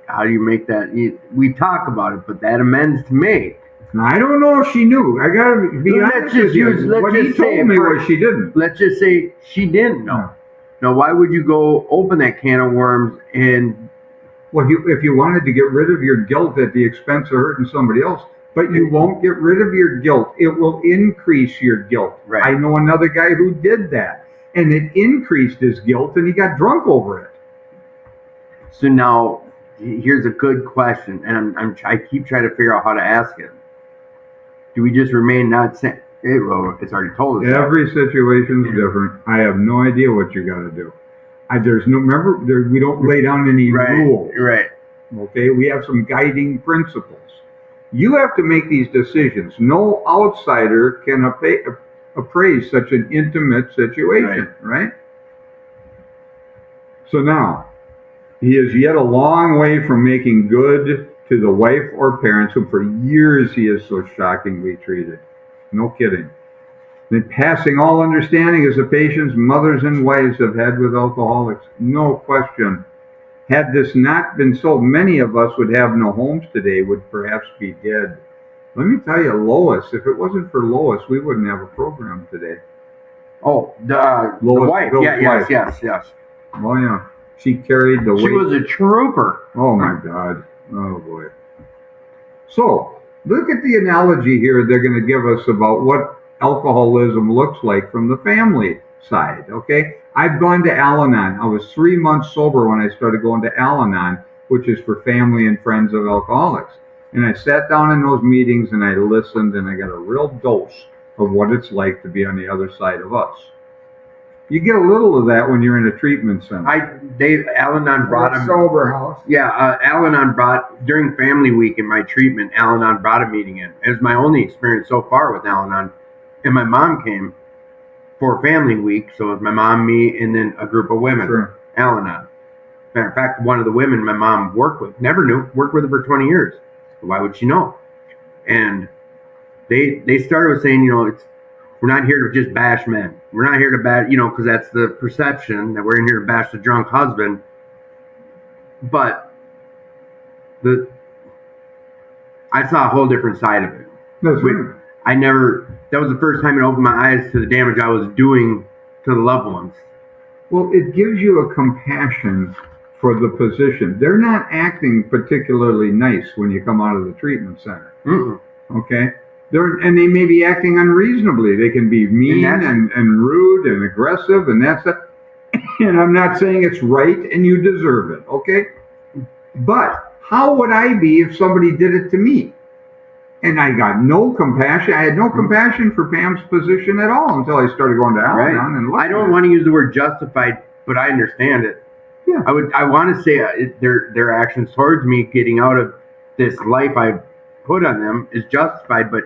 How do you make that? We talk about it, but that amends to make. Now, I don't know if she knew. I gotta be Let's honest just with you. use- let's What he just say told me for- was she didn't. Let's just say she didn't know. Now, why would you go open that can of worms and Well, if you wanted to get rid of your guilt at the expense of hurting somebody else, but you won't get rid of your guilt. It will increase your guilt. Right. I know another guy who did that, and it increased his guilt, and he got drunk over it. So now, here's a good question, and I keep trying to figure out how to ask it. Do we just remain not saying? Hey, well, it's already told us. that. Every situation's different. I have no idea what you got to do. We don't lay down any rules. Right. Okay, we have some guiding principles. You have to make these decisions. No outsider can appraise such an intimate situation, right? So now, he is yet a long way from making good to the wife or parents who for years he has so shockingly treated. No kidding. Then passing all understanding as the patients mothers and wives have had with alcoholics. No question. Had this not been so, many of us would have no homes today, would perhaps be dead. Let me tell you, Lois, if it wasn't for Lois, we wouldn't have a program today. Oh, the Lois, wife. Bill's Yes. wife. Oh, yeah. She carried the weight. She was a trooper. Oh, my God. Oh, boy. So, look at the analogy here they're going to give us about what alcoholism looks like from the family side, okay? I've gone to Al-Anon. I was 3 months sober when I started going to Al-Anon, which is for family and friends of alcoholics. And I sat down in those meetings and I listened and I got a real dose of what it's like to be on the other side of us. You get a little of that when you're in a treatment center. Al-Anon brought him. Sober house. Yeah, Al-Anon brought, during family week in my treatment, Al-Anon brought a meeting in. It was my only experience so far with Al-Anon. And my mom came for family week, so it was my mom, me, and then a group of women. Sure. Al-Anon. Matter of fact, one of the women my mom worked with, never knew, worked with her for 20 years. Why would she know? And they started with saying, we're not here to just bash men. We're not here to bash, because that's the perception that we're in here to bash the drunk husband. But I saw a whole different side of it. That's right. That was the first time it opened my eyes to the damage I was doing to the loved ones. Well, it gives you a compassion for the position. They're not acting particularly nice when you come out of the treatment center. Mm-mm. Okay? And they may be acting unreasonably. They can be mean and rude and aggressive, and that's it. And I'm not saying it's right and you deserve it, okay? But how would I be if somebody did it to me? And I got no compassion. I had no compassion for Pam's position at all until I started going to Al-Anon. Right. And I don't want to use the word justified, but I understand it. Yeah. I want to say their actions towards me getting out of this life I put on them is justified, but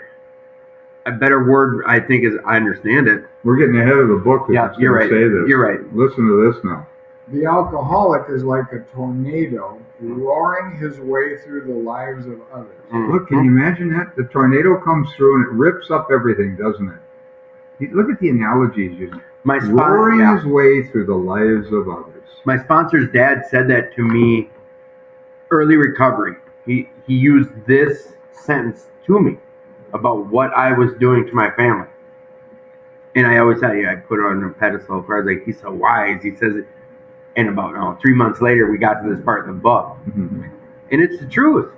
a better word I think is I understand it. We're getting ahead of the book. Yeah, you're right. Say this. You're right. Listen to this now. The alcoholic is like a tornado roaring his way through the lives of others. Look, can you imagine that? The tornado comes through and it rips up everything, doesn't it? Look at the analogies using. Roaring his way through the lives of others. My sponsor's dad said that to me early recovery. He used this sentence to me about what I was doing to my family. And I always tell you, I put it on a pedestal for I was like, he's so wise. He says it. And about 3 months later, we got to this part of the book. Mm-hmm. And it's the truth.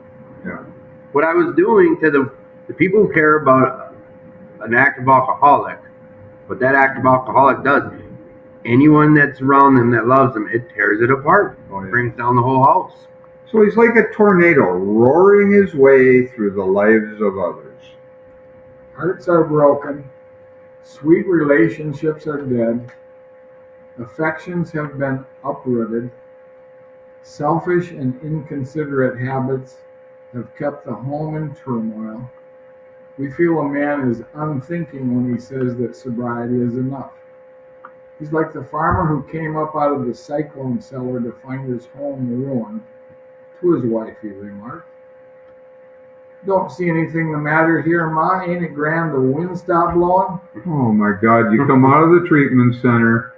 Yeah. What I was doing to the people who care about an active alcoholic, what that active alcoholic does, anyone that's around them that loves them, it tears it apart. Oh, yeah. It brings down the whole house. So he's like a tornado roaring his way through the lives of others. Hearts are broken. Sweet relationships are dead. Affections have been uprooted. Selfish and inconsiderate habits have kept the home in turmoil. We feel a man is unthinking when he says that sobriety is enough. He's like the farmer who came up out of the cyclone cellar to find his home ruined. To his wife, he remarked, "Don't see anything the matter here, Ma. Ain't it grand the wind stopped blowing?" Oh my God, you come out of the treatment center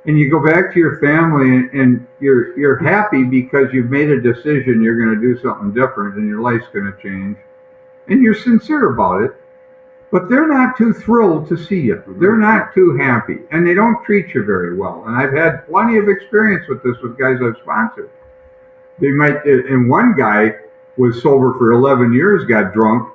and you go back to your family and you're happy because you've made a decision you're going to do something different and your life's going to change. And you're sincere about it, but they're not too thrilled to see you. They're not too happy and they don't treat you very well. And I've had plenty of experience with this with guys I've sponsored. And one guy was sober for 11 years, got drunk,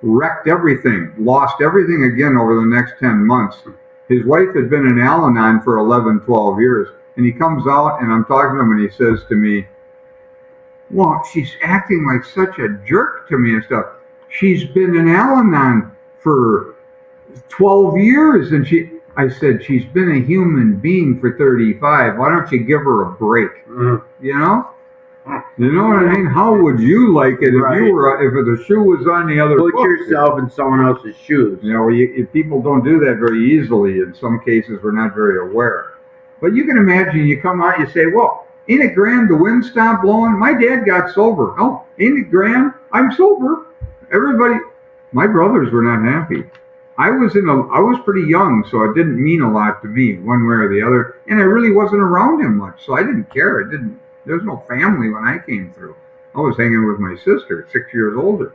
wrecked everything, lost everything again over the next 10 months. His wife had been in Al-Anon for 11, 12 years. And he comes out and I'm talking to him and he says to me, "Well, she's acting like such a jerk to me and stuff. She's been in Al-Anon for 12 years." And I said, "She's been a human being for 35. Why don't you give her a break?" You know? You know what I mean? How would you like it if you were, if the shoe was on the other foot? Put yourself in someone else's shoes. You know, people don't do that very easily. In some cases, we're not very aware. But you can imagine, you come out, you say, "Well, ain't it grand the wind stopped blowing? My dad got sober. Oh, ain't it grand? I'm sober." Everybody, my brothers were not happy. I was pretty young, so it didn't mean a lot to me, one way or the other. And I really wasn't around him much, so I didn't care. There was no family when I came through. I was hanging with my sister, 6 years older.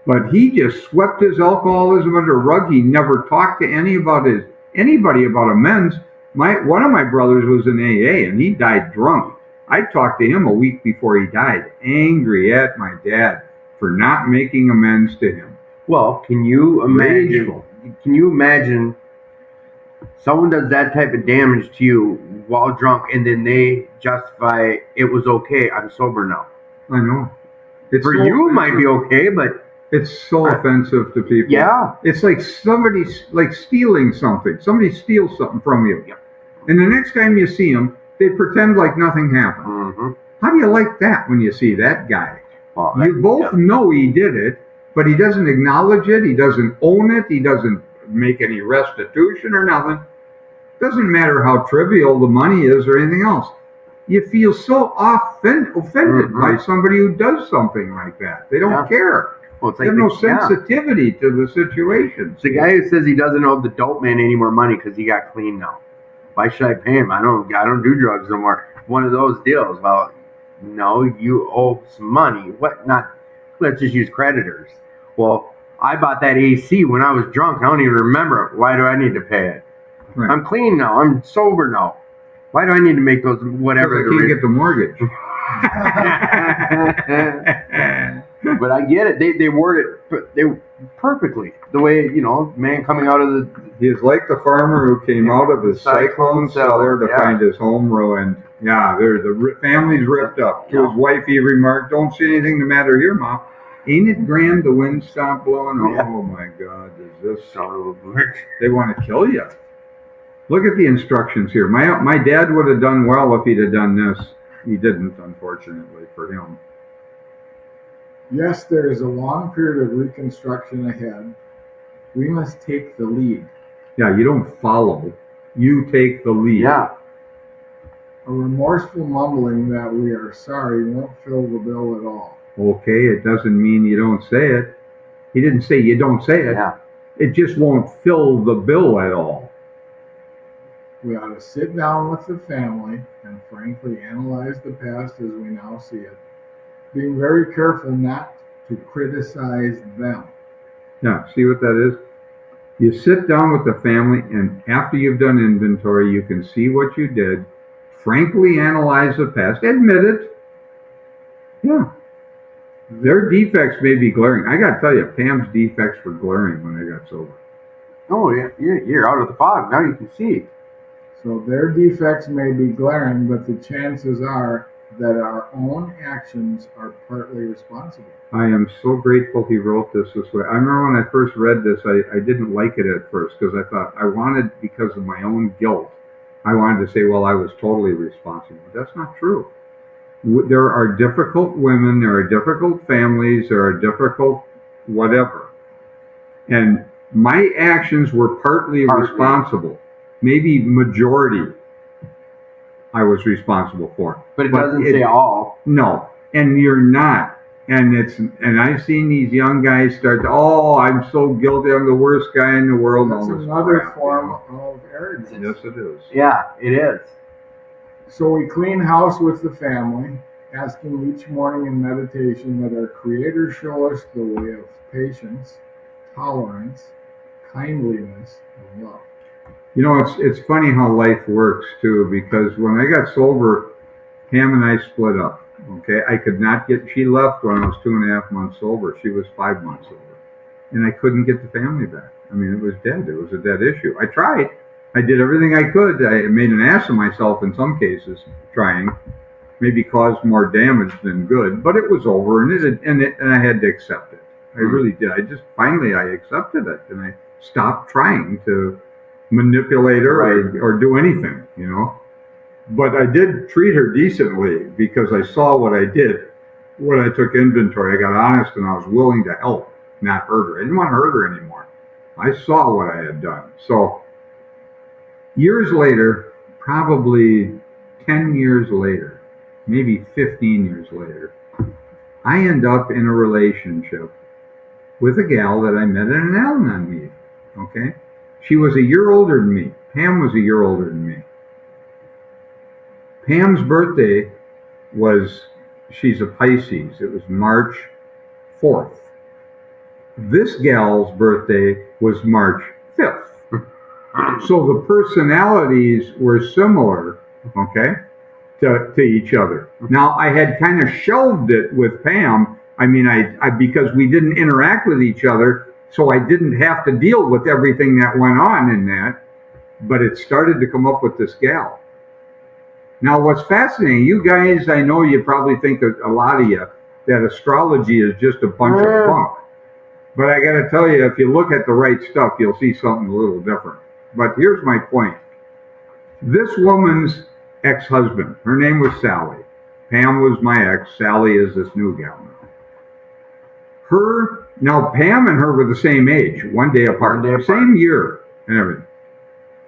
But he just swept his alcoholism under a rug. He never talked to anybody about amends. One of my brothers was in AA, and he died drunk. I talked to him a week before he died, angry at my dad for not making amends to him. Well, can you imagine? Rageful. Can you imagine someone does that type of damage to you while drunk, and then they justify it was okay? I'm sober now. I know. For you, it might be okay, but It's so offensive to people. Yeah. It's like somebody's like stealing something. Somebody steals something from you. Yep. And the next time you see them, they pretend like nothing happened. Mm-hmm. How do you like that when you see that guy? Well, You both know he did it, but he doesn't acknowledge it. He doesn't own it. He doesn't make any restitution or nothing. Doesn't matter how trivial the money is or anything else. You feel so offended by somebody who does something like that. They don't care. Well, it's They like have no yeah. sensitivity to the situation. It's the guy who says he doesn't owe the dope man any more money because he got clean now. Why should I pay him? I don't do drugs no more. One of those deals. Well, no, you owe some money. What? Not. Let's just use creditors. Well, I bought that AC when I was drunk. I don't even remember it. Why do I need to pay it? Right. I'm clean now. I'm sober now. Why do I need to make those whatever? Because I can't get the mortgage. But I get it. They word it perfectly. The way, man coming out of the He is like the farmer who came out of his cyclone cellar to yeah. find his home ruined. Yeah, the family's ripped up. To his wife, he remarked, "Don't see anything the matter here, Mom. Ain't it grand the wind stopped blowing?" Yeah. Oh my God, is this? son of a bitch. They want to kill you. Look at the instructions here. My dad would have done well if he'd have done this. He didn't, unfortunately, for him. Yes, there is a long period of reconstruction ahead. We must take the lead. Yeah, you don't follow. You take the lead. Yeah. A remorseful mumbling that we are sorry won't fill the bill at all. Okay, it doesn't mean you don't say it. He didn't say you don't say it. Yeah. It just won't fill the bill at all. We ought to sit down with the family and frankly analyze the past as we now see it, being very careful not to criticize them. Yeah, see what that is? You sit down with the family, and after you've done inventory, you can see what you did, frankly analyze the past, admit it. Yeah. Their defects may be glaring. I got to tell you, Pam's defects were glaring when I got sober. Oh, yeah. You're out of the fog. Now you can see. So their defects may be glaring, but the chances are that our own actions are partly responsible. I am so grateful he wrote this way. I remember when I first read this, I didn't like it at first because I thought I wanted, because of my own guilt, I wanted to say, well, I was totally responsible. But that's not true. There are difficult women, there are difficult families, there are difficult whatever. And my actions were partly responsible. Maybe majority I was responsible for. But it doesn't say all. No, and you're not. And I've seen these young guys start to, oh, I'm so guilty, I'm the worst guy in the world. That's another form of arrogance. Yes, it is. Yeah, it is. So we clean house with the family, asking each morning in meditation that our Creator show us the way of patience, tolerance, kindliness, and love. You know, it's funny how life works too, because when I got sober, Pam and I split up. Okay, I could not get. She left when I was 2.5 months sober. She was 5 months sober, and I couldn't get the family back. I mean, it was dead. It was a dead issue. I tried. I did everything I could. I made an ass of myself in some cases, trying. Maybe caused more damage than good, but it was over, and I had to accept it. I really did. I just finally I accepted it, and I stopped trying to manipulate her or do anything, you know. But I did treat her decently because I saw what I did when I took inventory. I got honest and I was willing to help, not hurt her. I didn't want to hurt her anymore. I saw what I had done. So years later, probably 10 years later, maybe 15 years later, I end up in a relationship with a gal that I met at an Al-Anon meeting, okay? She was a year older than me. Pam was a year older than me. Pam's birthday was, she's a Pisces, it was March 4th. This gal's birthday was March 5th. So the personalities were similar, okay, to each other. Now, I had kind of shelved it with Pam. I mean, I because we didn't interact with each other, so I didn't have to deal with everything that went on in that, but it started to come up with this gal. Now, what's fascinating, you guys, I know you probably think, a lot of you, that astrology is just a bunch of bunk. But I got to tell you, if you look at the right stuff, you'll see something a little different. But here's my point. This woman's ex-husband, her name was Sally. Pam was my ex. Sally is this new gal now. Now Pam and her were the same age, one day apart, same year and everything.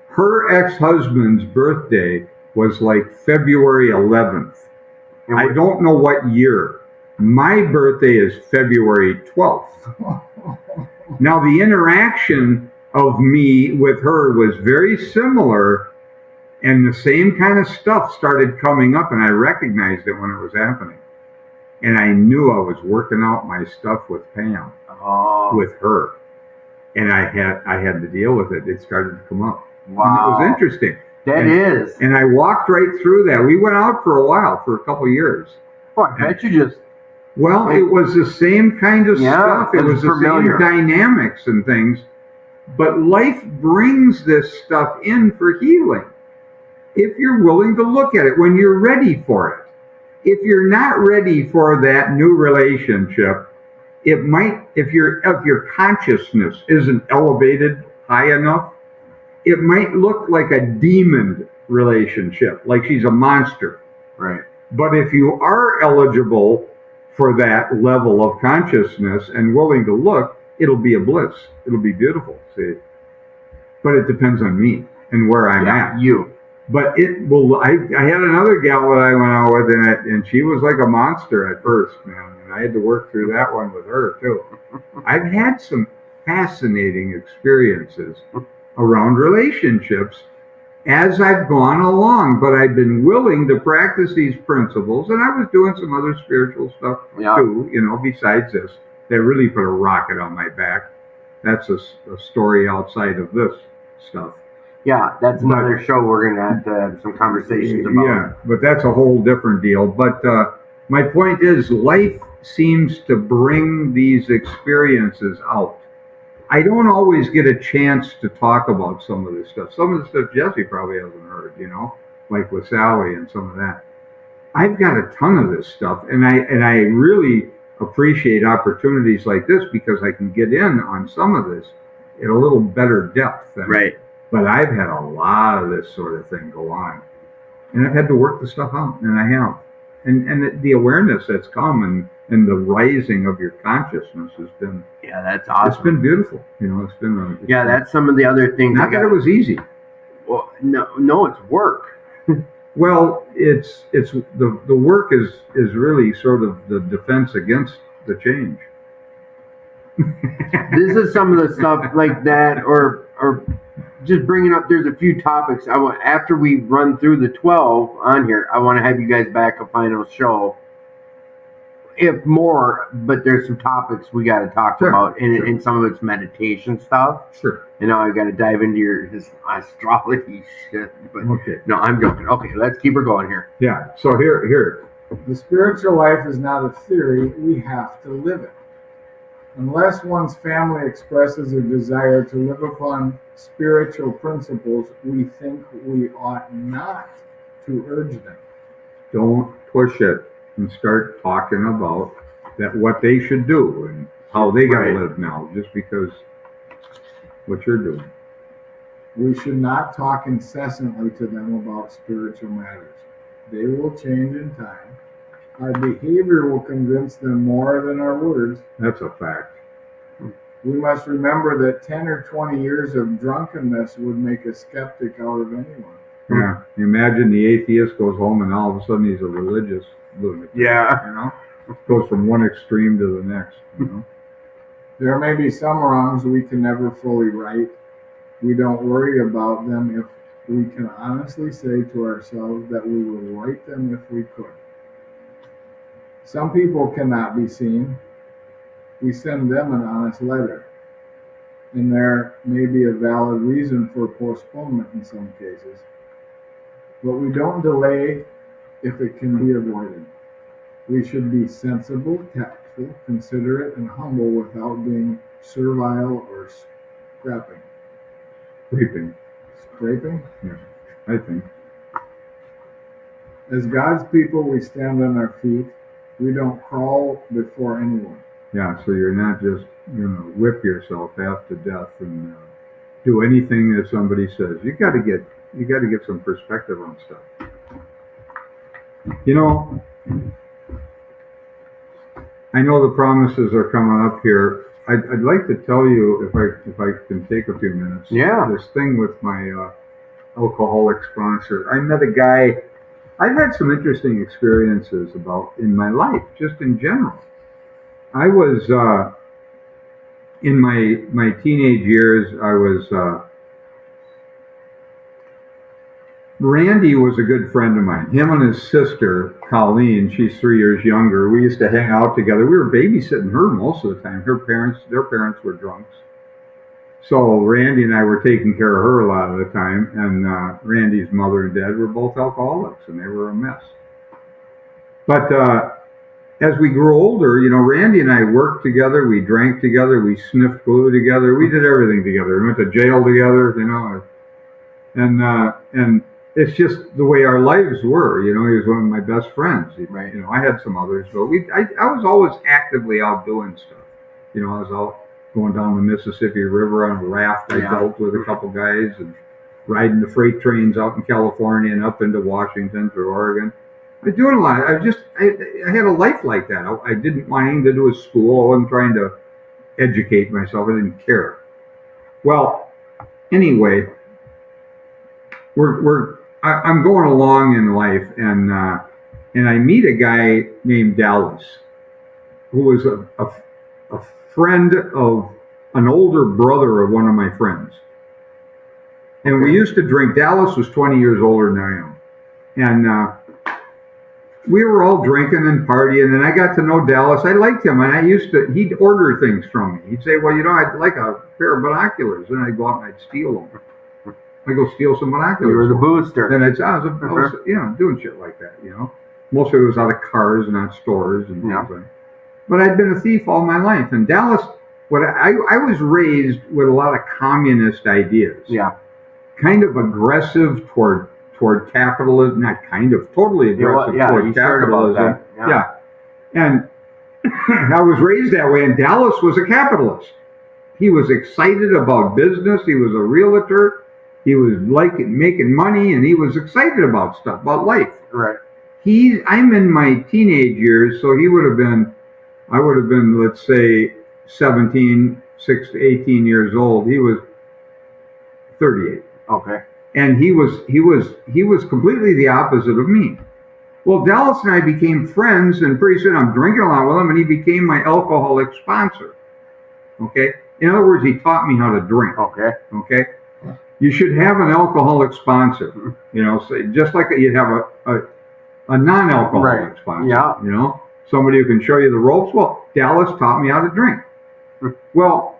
Her ex-husband's birthday was like February 11th. I don't know what year. My birthday is February 12th. Now, the interaction of me with her was very similar, and the same kind of stuff started coming up, and I recognized it when it was happening. And I knew I was working out my stuff with Pam, with her. And I had to deal with it. It started to come up. Wow. And it was interesting. That is. And I walked right through that. We went out for a while, for a couple of years. Oh, I bet you just. Well, it was the same kind of stuff. It was the same dynamics and things. But life brings this stuff in for healing. If you're willing to look at it, when you're ready for it. If you're not ready for that new relationship, it might, if your consciousness isn't elevated high enough, it might look like a demon relationship, like she's a monster. Right. But if you are eligible for that level of consciousness and willing to look, it'll be a bliss. It'll be beautiful, see? But it depends on me and where I'm at. You. But it will. I had another gal that I went out with, and she was like a monster at first, man. And I had to work through that one with her too. I've had some fascinating experiences around relationships as I've gone along, but I've been willing to practice these principles, and I was doing some other spiritual stuff too, besides this. That really put a rocket on my back. That's a story outside of this stuff. Yeah, that's another show we're going to have some conversations about. Yeah, but that's a whole different deal. But my point is, life seems to bring these experiences out. I don't always get a chance to talk about some of this stuff. Some of the stuff Jesse probably hasn't heard, like with Sally and some of that. I've got a ton of this stuff, and I really appreciate opportunities like this because I can get in on some of this at a little better depth. Right. But I've had a lot of this sort of thing go on, and I've had to work the stuff out, and I have. And the awareness that's come and the rising of your consciousness has been. Yeah, that's awesome. It's been beautiful. It's been. That's some of the other things. Not that it was easy. Well, no, it's work. Well, it's the work is really sort of the defense against the change. This is some of the stuff like that, or just bringing up. There's a few topics I want after we run through the 12 on here. I want to have you guys back a final show, if more. But there's some topics we got to talk about, and some of it's meditation stuff. Sure. I got to dive into his astrology shit. But okay. No, I'm joking. Okay, let's keep her going here. Yeah. So here. The spiritual life is not a theory. We have to live it. Unless one's family expresses a desire to live upon spiritual principles, we think we ought not to urge them. Don't push it and start talking about what they should do and how they got to live now, just because what you're doing. We should not talk incessantly to them about spiritual matters. They will change in time. Our behavior will convince them more than our words. That's a fact. We must remember that 10 or 20 years of drunkenness would make a skeptic out of anyone. Yeah. Imagine the atheist goes home and all of a sudden he's a religious lunatic. Yeah. Goes from one extreme to the next. There may be some wrongs we can never fully right. We don't worry about them if we can honestly say to ourselves that we will right them if we could. Some people cannot be seen. We send them an honest letter, and there may be a valid reason for postponement in some cases. But we don't delay if it can be avoided. We should be sensible, tactful, considerate, and humble without being servile or scrapping. Scraping? Yeah, I think. As God's people, we stand on our feet. We don't crawl before anyone. Yeah, so you're not just whip yourself half to death and do anything that somebody says. You got to get some perspective on stuff. You know, I know the promises are coming up here. I'd like to tell you, if I can take a few minutes. Yeah. This thing with my alcoholic sponsor. I met a guy. I've had some interesting experiences in my life, just in general. I was in my teenage years. I was. Randy was a good friend of mine. Him and his sister, Colleen, she's 3 years younger. We used to hang out together. We were babysitting her most of the time. Their parents were drunks. So Randy and I were taking care of her a lot of the time. And Randy's mother and dad were both alcoholics, and they were a mess. But as we grew older, Randy and I worked together. We drank together. We sniffed glue together. We did everything together. We went to jail together, and it's just the way our lives were. He was one of my best friends. Right. I had some others, but I was always actively out doing stuff. I was out going down the Mississippi River on a raft. I dealt with a couple guys and riding the freight trains out in California and up into Washington through Oregon. I was doing a lot. I had a life like that. I didn't want anything to do with school. I wasn't trying to educate myself. I didn't care. Well, anyway, I'm going along in life, and I meet a guy named Dallas, who was a friend of an older brother of one of my friends. And we used to drink. Dallas was 20 years older than I am. And we were all drinking and partying, and I got to know Dallas. I liked him, and he'd order things from me. He'd say, well, I'd like a pair of binoculars. And I'd go out and I'd steal them. I'd go steal some binoculars. You were the booster. Then I was doing shit like that, Most of it was out of cars, not stores and things like that. But I'd been a thief all my life. And Dallas, I was raised with a lot of communist ideas. Yeah. Kind of aggressive toward capitalism, not kind of, totally aggressive toward capitalism. Yeah. And I was raised that way, and Dallas was a capitalist. He was excited about business. He was a realtor. He was making money, and he was excited about stuff, about life. Right. I'm in my teenage years, so I would have been, let's say, 17, 18 years old. He was 38. Okay. And he was completely the opposite of me. Well, Dallas and I became friends, and pretty soon I'm drinking a lot with him, and he became my alcoholic sponsor. Okay? In other words, he taught me how to drink. Okay? You should have an alcoholic sponsor. Just like you'd have a non-alcoholic sponsor. Yeah. Somebody who can show you the ropes. Well, Dallas taught me how to drink. Well,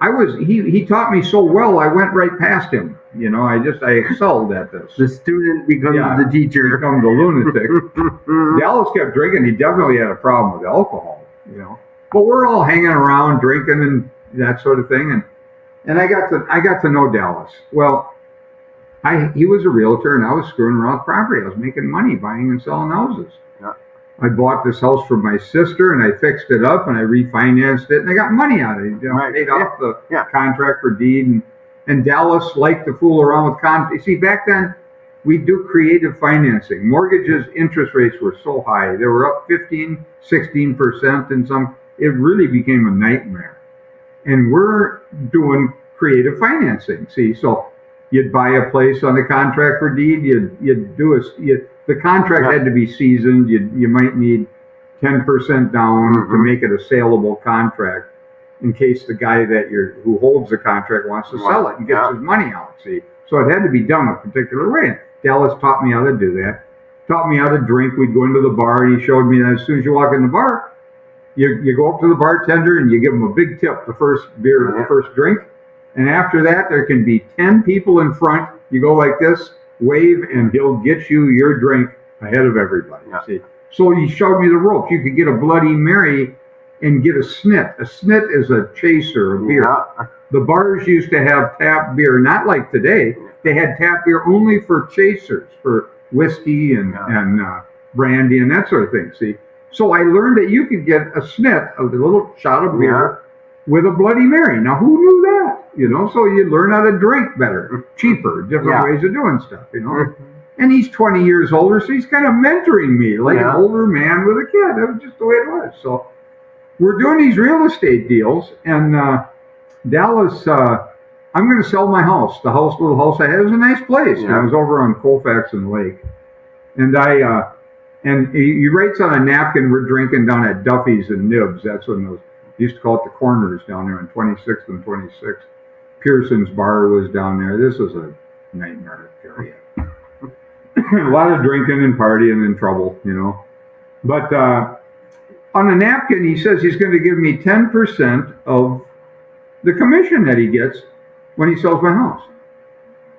he taught me so well, I went right past him. I excelled at this. The student becomes the teacher. Becomes a lunatic. Dallas kept drinking. He definitely had a problem with alcohol, But we're all hanging around drinking and that sort of thing. And I got to know Dallas. Well, he was a realtor, and I was screwing around with property. I was making money buying and selling houses. Yeah. I bought this house for my sister, and I fixed it up, and I refinanced it, and I got money out of it. I paid off the contract for deed, and Dallas liked to fool around with contracts. See, back then, we do creative financing. Mortgages, interest rates were so high. They were up 15, 16% in some. It really became a nightmare. And we're doing creative financing. See, so you'd buy a place on the contract for deed. The contract had to be seasoned. You might need 10% down to make it a saleable contract, in case the guy who holds the contract wants to sell it and gets his money out. See, so it had to be done a particular way. Dallas taught me how to do that. Taught me how to drink. We'd go into the bar, and he showed me that as soon as you walk in the bar, you go up to the bartender and you give him a big tip, the first beer, the first drink. And after that, there can be 10 people in front. You go like this, wave, and he'll get you your drink ahead of everybody. See? So he showed me the ropes. You could get a Bloody Mary and get a snit. A snit is a chaser of beer. Yeah. The bars used to have tap beer, not like today. They had tap beer only for chasers, for whiskey and brandy and that sort of thing. See? So I learned that you could get a snit, a little shot of beer, with a Bloody Mary. Now, who knew that? You know, so you learn how to drink better, cheaper, different Yeah. ways of doing stuff, you know. Mhm. And he's 20 years older, so he's kind of mentoring me like Yeah. an older man with a kid. That was just the way it was. So we're doing these real estate deals, and Dallas, I'm going to sell my house. The little house I had, it was a nice place. Yeah. And I was over on Colfax and Lake. And and he writes on a napkin, we're drinking down at Duffy's and Nibs. That's when those, used to call it the Corners down there on 26th and 26th. Pearson's Bar was down there. This was a nightmare area. A lot of drinking and partying and trouble, you know. But on a napkin, he says he's going to give me 10% of the commission that he gets when he sells my house.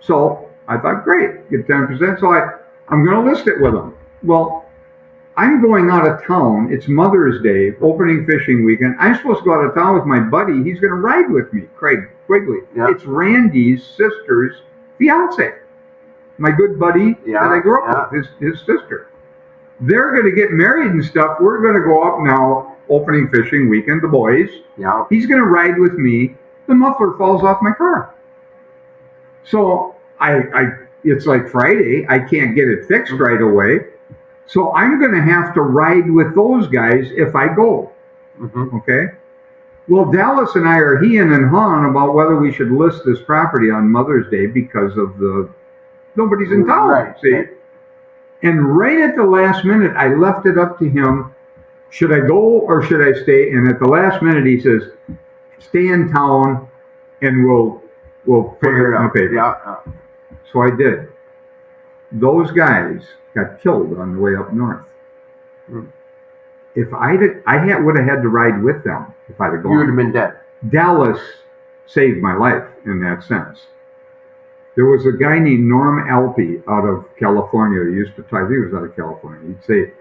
So I thought, great, get 10%. So I'm going to list it with him. Well, I'm going out of town. It's Mother's Day, opening fishing weekend. I'm supposed to go out of town with my buddy. He's going to ride with me, Craig Quigley. Yeah. It's Randy's sister's fiance. My good buddy that I grew up with, his sister. They're going to get married and stuff. We're going to go up now, opening fishing weekend, the boys. Yeah. He's going to ride with me. The muffler falls off my car. So it's like Friday. I can't get it fixed right away. So I'm going to have to ride with those guys if I go. Mm-hmm. Okay? Well, Dallas and I are heeing and hawing about whether we should list this property on Mother's Day because of nobody's in town, Right. see? And right at the last minute, I left it up to him. Should I go or should I stay? And at the last minute, he says, stay in town and we'll Figure it out. Okay. Yeah. So I did. Those guys got killed on the way up north. Hmm. If I would have had to ride with them if I'd have You would have gone. been dead. Dallas saved my life in that sense. There was a guy named Norm Alpe out of California who used to talk. He was out of California. He'd say,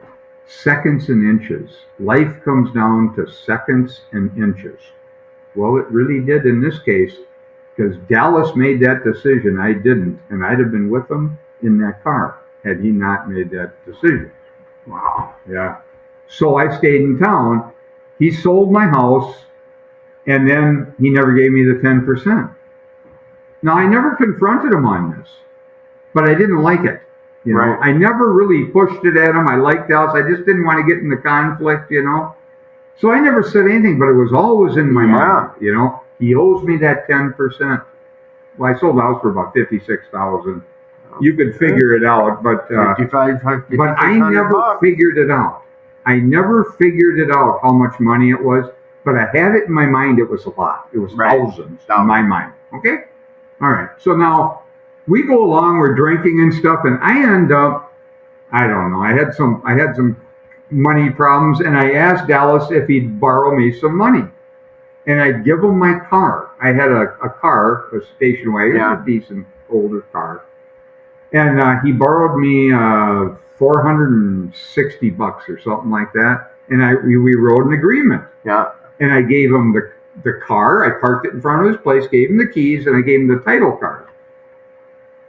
seconds and inches. Life comes down to seconds and inches. Well, it really did in this case, because Dallas made that decision. I didn't, and I'd have been with him in that car had he not made that decision. Wow. Yeah. So I stayed in town. He sold my house, and then he never gave me the 10%. Now, I never confronted him on this, but I didn't like it. You know, Right. I never really pushed it at him. I liked Dallas. I just didn't want to get in the conflict, you know. So I never said anything, but it was always in my mind, you know. He owes me that 10%. Well, I sold the house for about $56,000. You could figure it out, but I never $5,600. figured it out. I never figured it out how much money it was, but I had it in my mind it was a lot. It was Right. thousands in my mind. Okay? All right. So now we go along, we're drinking and stuff, and I end up, I don't know, I had some money problems, and I asked Dallas if he'd borrow me some money. And I'd give him my car. I had a car, a station wagon, Yeah. a decent older car. And he borrowed me $460 or something like that. And we wrote an agreement. Yeah. And I gave him the car. I parked it in front of his place, gave him the keys, and I gave him the title card.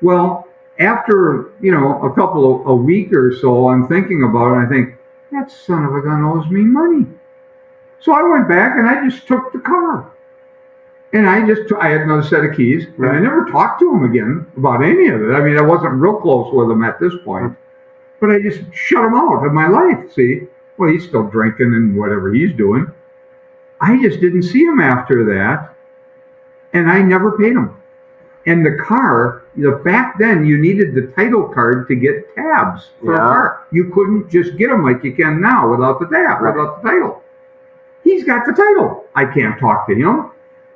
Well, after, a week or so, I'm thinking about it, and I think, that son of a gun owes me money. So I went back and I just took the car. And I had another set of keys, and I never talked to him again about any of it. I mean, I wasn't real close with him at this point, but I just shut him out of my life, see? Well, he's still drinking and whatever he's doing. I just didn't see him after that, and I never paid him. And the car, back then you needed the title card to get tabs for a car. You couldn't just get them like you can now without the tab, without the title. He's got the title. I can't talk to him.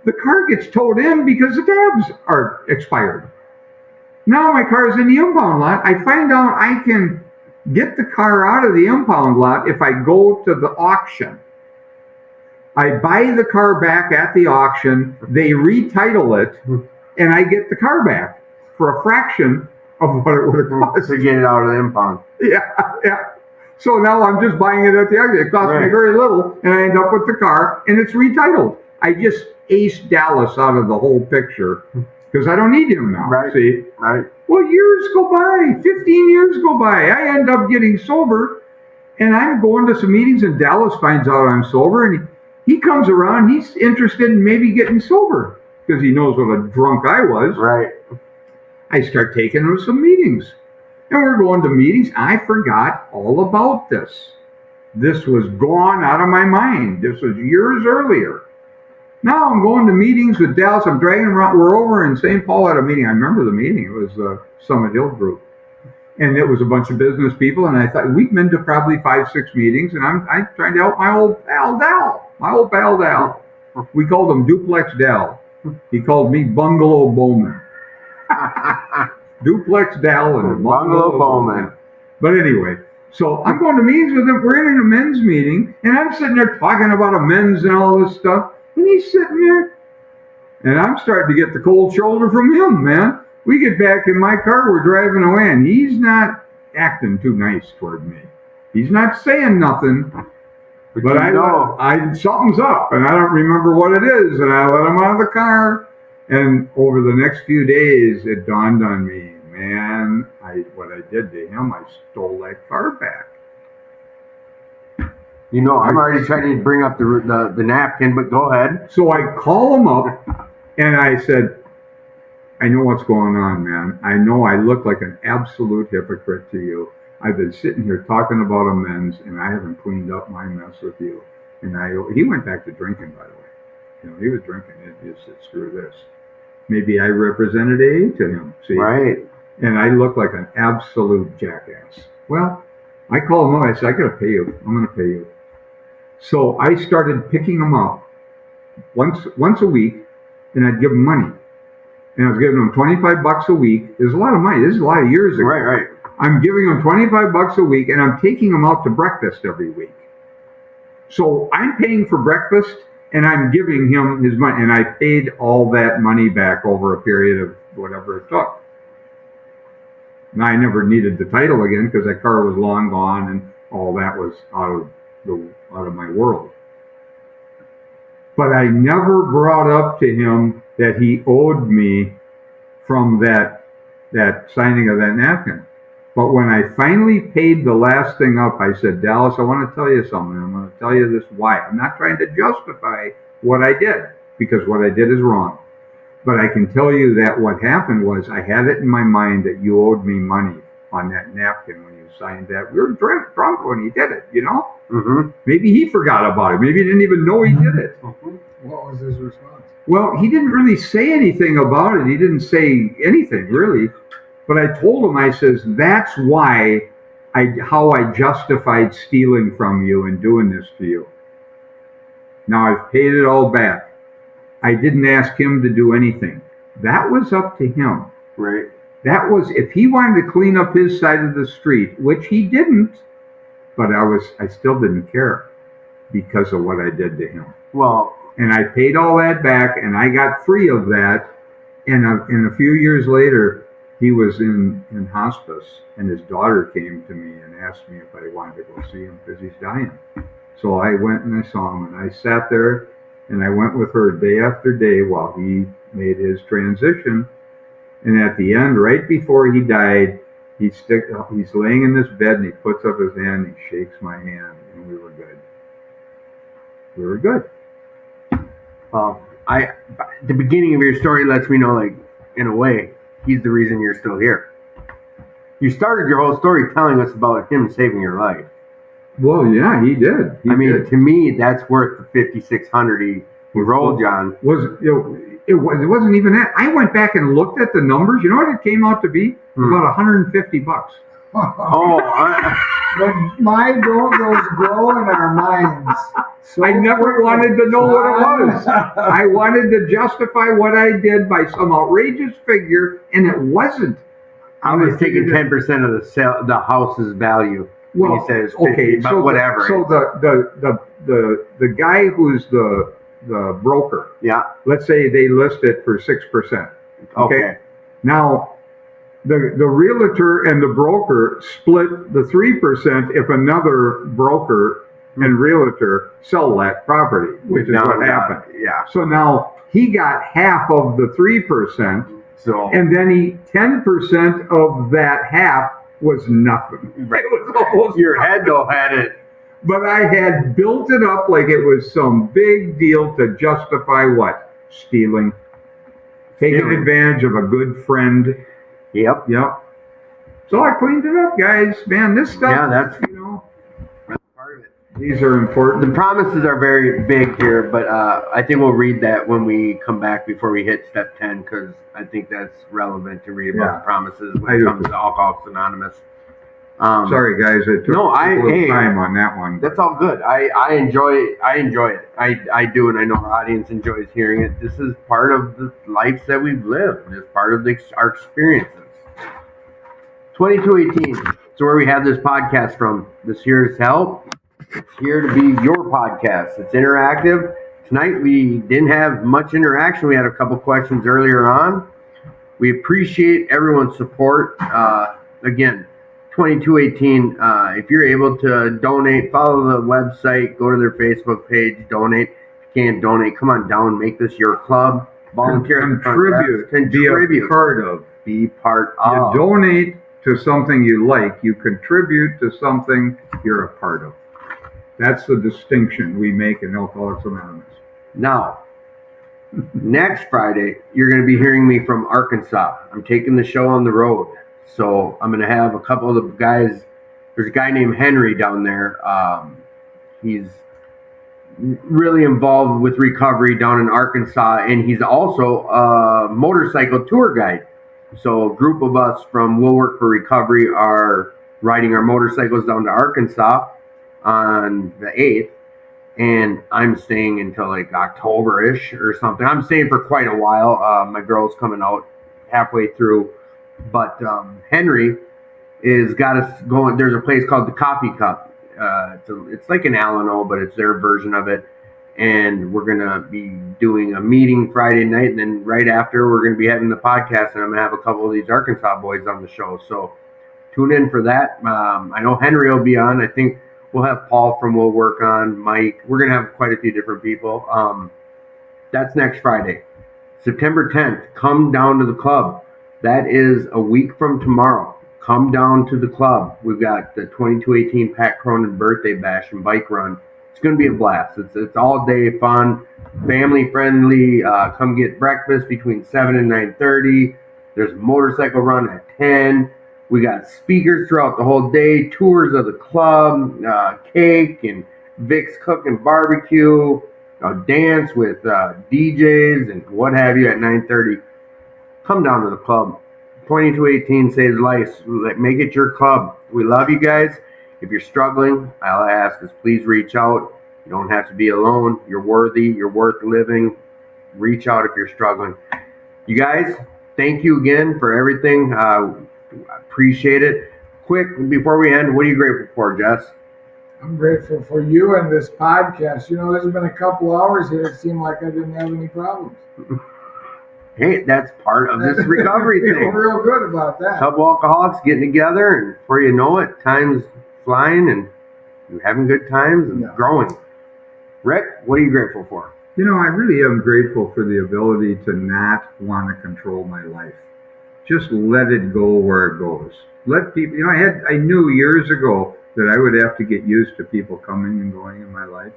The car gets towed in because the tabs are expired. Now my car's in the impound lot. I find out I can get the car out of the impound lot if I go to the auction. I buy the car back at the auction. They retitle it. And I get the car back for a fraction of what it would have cost to get it out of the impound. Yeah. So now I'm just buying it at the auction. It cost me very little, and I end up with the car, and it's retitled. I just aced Dallas out of the whole picture because I don't need him now. Right. See? Right. Well, years go by. 15 years go by. I end up getting sober, and I'm going to some meetings, and Dallas finds out I'm sober, and He comes around, he's interested in maybe getting sober because he knows what a drunk I was. Right. I start taking him to some meetings. And we're going to meetings. I forgot all about this. This was gone out of my mind. This was years earlier. Now I'm going to meetings with Dallas. I'm dragging around. We're over in St. Paul at a meeting. I remember the meeting. It was the Summit Hill group. And it was a bunch of business people. And I thought, we'd been to probably 5-6 meetings. And I'm trying to help my old pal Dal. We called him Duplex Dal. He called me Bungalow Bowman. Duplex Dal and Bungalow Bowman. But anyway, so I'm going to meetings with him. We're in a men's meeting, and I'm sitting there talking about amends and all this stuff, and he's sitting there, and I'm starting to get the cold shoulder from him, man. We get back in my car, we're driving away, and he's not acting too nice toward me. He's not saying nothing, but I know something's up, and I don't remember what it is, and I let him out of the car. And over the next few days, it dawned on me, man, what I did to him, I stole that car back. You know, I'm already trying to bring up the napkin, but go ahead. So I call him up, and I said, I know what's going on, man. I know I look like an absolute hypocrite to you. I've been sitting here talking about amends, and I haven't cleaned up my mess with you. And he went back to drinking, by the way. You know, he was drinking. He said, screw this. Maybe I represented AA to him. See? Right. And I look like an absolute jackass. Well, I called him up. I said, I got to pay you. I'm going to pay you. So I started picking him up once a week, and I'd give him money. And I was giving him $25 a week. It was a lot of money. This is a lot of years ago. Right. I'm giving him $25 a week, and I'm taking him out to breakfast every week. So I'm paying for breakfast, and I'm giving him his money, and I paid all that money back over a period of whatever it took. Now, I never needed the title again because that car was long gone, and all that was out of my world. But I never brought up to him that he owed me from that signing of that napkin. But when I finally paid the last thing up, I said, Dallas, I want to tell you something. I'm going to tell you this why. I'm not trying to justify what I did, because what I did is wrong. But I can tell you that what happened was I had it in my mind that you owed me money on that napkin when you signed that. We were drunk when he did it, you know? Mm-hmm. Maybe he forgot about it. Maybe he didn't even know he did it. Mm-hmm. What was his response? Well, he didn't really say anything about it. He didn't say anything, really. But I told him, I says, that's why how I justified stealing from you and doing this to you. Now I've paid it all back. I didn't ask him to do anything. That was up to him. Right. That was, if he wanted to clean up his side of the street, which he didn't, but I still didn't care because of what I did to him. Well, and I paid all that back, and I got free of that. And a few years later, he was in hospice, and his daughter came to me and asked me if I wanted to go see him because he's dying. So I went and I saw him, and I sat there, and I went with her day after day while he made his transition. And at the end, right before he died, he's laying in this bed, and he puts up his hand, and he shakes my hand, and we were good. We were good. The beginning of your story lets me know, like, in a way, he's the reason you're still here. You started your whole story telling us about him saving your life. Well, yeah, he did. To me, that's worth the $5,600 he rolled, John. It wasn't even that. I went back and looked at the numbers. You know what it came out to be? About $150. But my those grow in our minds. So I never wanted to know what it was. I wanted to justify what I did by some outrageous figure, and it wasn't. I was taking 10% of the house's value. Well, he says 50, okay, but so whatever. The guy who's the broker. Yeah. Let's say they list it for 6%. Okay. Now, the realtor and the broker split the 3% if another broker and realtor sell that property, which is what happened. Yeah. So now he got half of the 3%. So and then 10% of that half was nothing. Right. It was almost your head though had it. But I had built it up like it was some big deal to justify what? Stealing. Taking Stealing. advantage of a good friend. Yep. Yep. So I cleaned it up, guys. Man, this stuff, Yeah, that's part of it. These are important. The promises are very big here, but I think we'll read that when we come back before we hit step 10, because I think that's relevant to read about Yeah. the promises I when it do comes too. to Alcoholics Anonymous. Sorry, guys. It took a little time on that one. That's all good. I enjoy it. I do, and I know our audience enjoys hearing it. This is part of the lives that we've lived. It's part of our experiences. 2218. It's where we have this podcast from. This here is help. It's here to be your podcast. It's interactive. Tonight we didn't have much interaction. We had a couple questions earlier on. We appreciate everyone's support. Again, 2218. If you're able to donate, follow the website, go to their Facebook page, donate. If you can't donate, come on down, make this your club. Volunteer at the front desk. Be a part of. Be part You of. donate to something you like. You contribute to something you're a part of. That's the distinction we make in Alcoholics Anonymous. Now, next Friday, you're going to be hearing me from Arkansas. I'm taking the show on the road. So I'm going to have a couple of the guys. There's a guy named Henry down there. He's really involved with recovery down in Arkansas, and he's also a motorcycle tour guide. So a group of us from We'll Work for Recovery are riding our motorcycles down to Arkansas on the 8th, and I'm staying until like October-ish or something. I'm staying for quite a while. My girl's coming out halfway through. But Henry is got us going. There's a place called the Coffee Cup. It's like an Alano, but it's their version of it. And we're going to be doing a meeting Friday night. And then right after, we're going to be having the podcast. And I'm going to have a couple of these Arkansas boys on the show. So tune in for that. I know Henry will be on. I think we'll have Paul from We'll Work on, Mike. We're going to have quite a few different people. That's next Friday. September 10th, come down to the club. That is a week from tomorrow. Come down to the club. We've got the 2218 Pat Cronin birthday bash and bike run. It's going to be a blast. It's all day fun, family friendly. Come get breakfast between 7 and 9:30. There's a motorcycle run at 10. We got speakers throughout the whole day, tours of the club, cake and Vic's cooking barbecue, a dance with DJs and what have you at 9:30. Come down to the club. 2218 saves lives. Make it your club. We love you guys. If you're struggling, all I ask is please reach out. You don't have to be alone. You're worthy. You're worth living. Reach out if you're struggling. You guys, thank you again for everything. I appreciate it. Quick, before we end, what are you grateful for, Jess? I'm grateful for you and this podcast. You know, there's been a couple hours here. It seemed like I didn't have any problems. Hey, that's part of this recovery I feel thing. real good about that. Couple alcoholics getting together, and before you know it, time's flying, and you're having good times and growing. Rick, what are you grateful for? You know, I really am grateful for the ability to not want to control my life. Just let it go where it goes. Let people, you know, I knew years ago that I would have to get used to people coming and going in my life.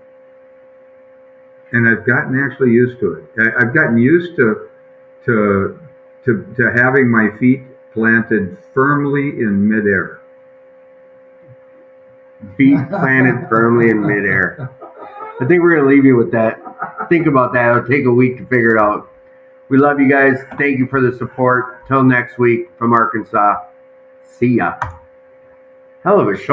And I've gotten actually used to it. I've gotten used to having my feet planted firmly in midair. Feet planted firmly in midair. I think we're going to leave you with that. Think about that. It'll take a week to figure it out. We love you guys. Thank you for the support. Till next week from Arkansas. See ya. Hell of a show.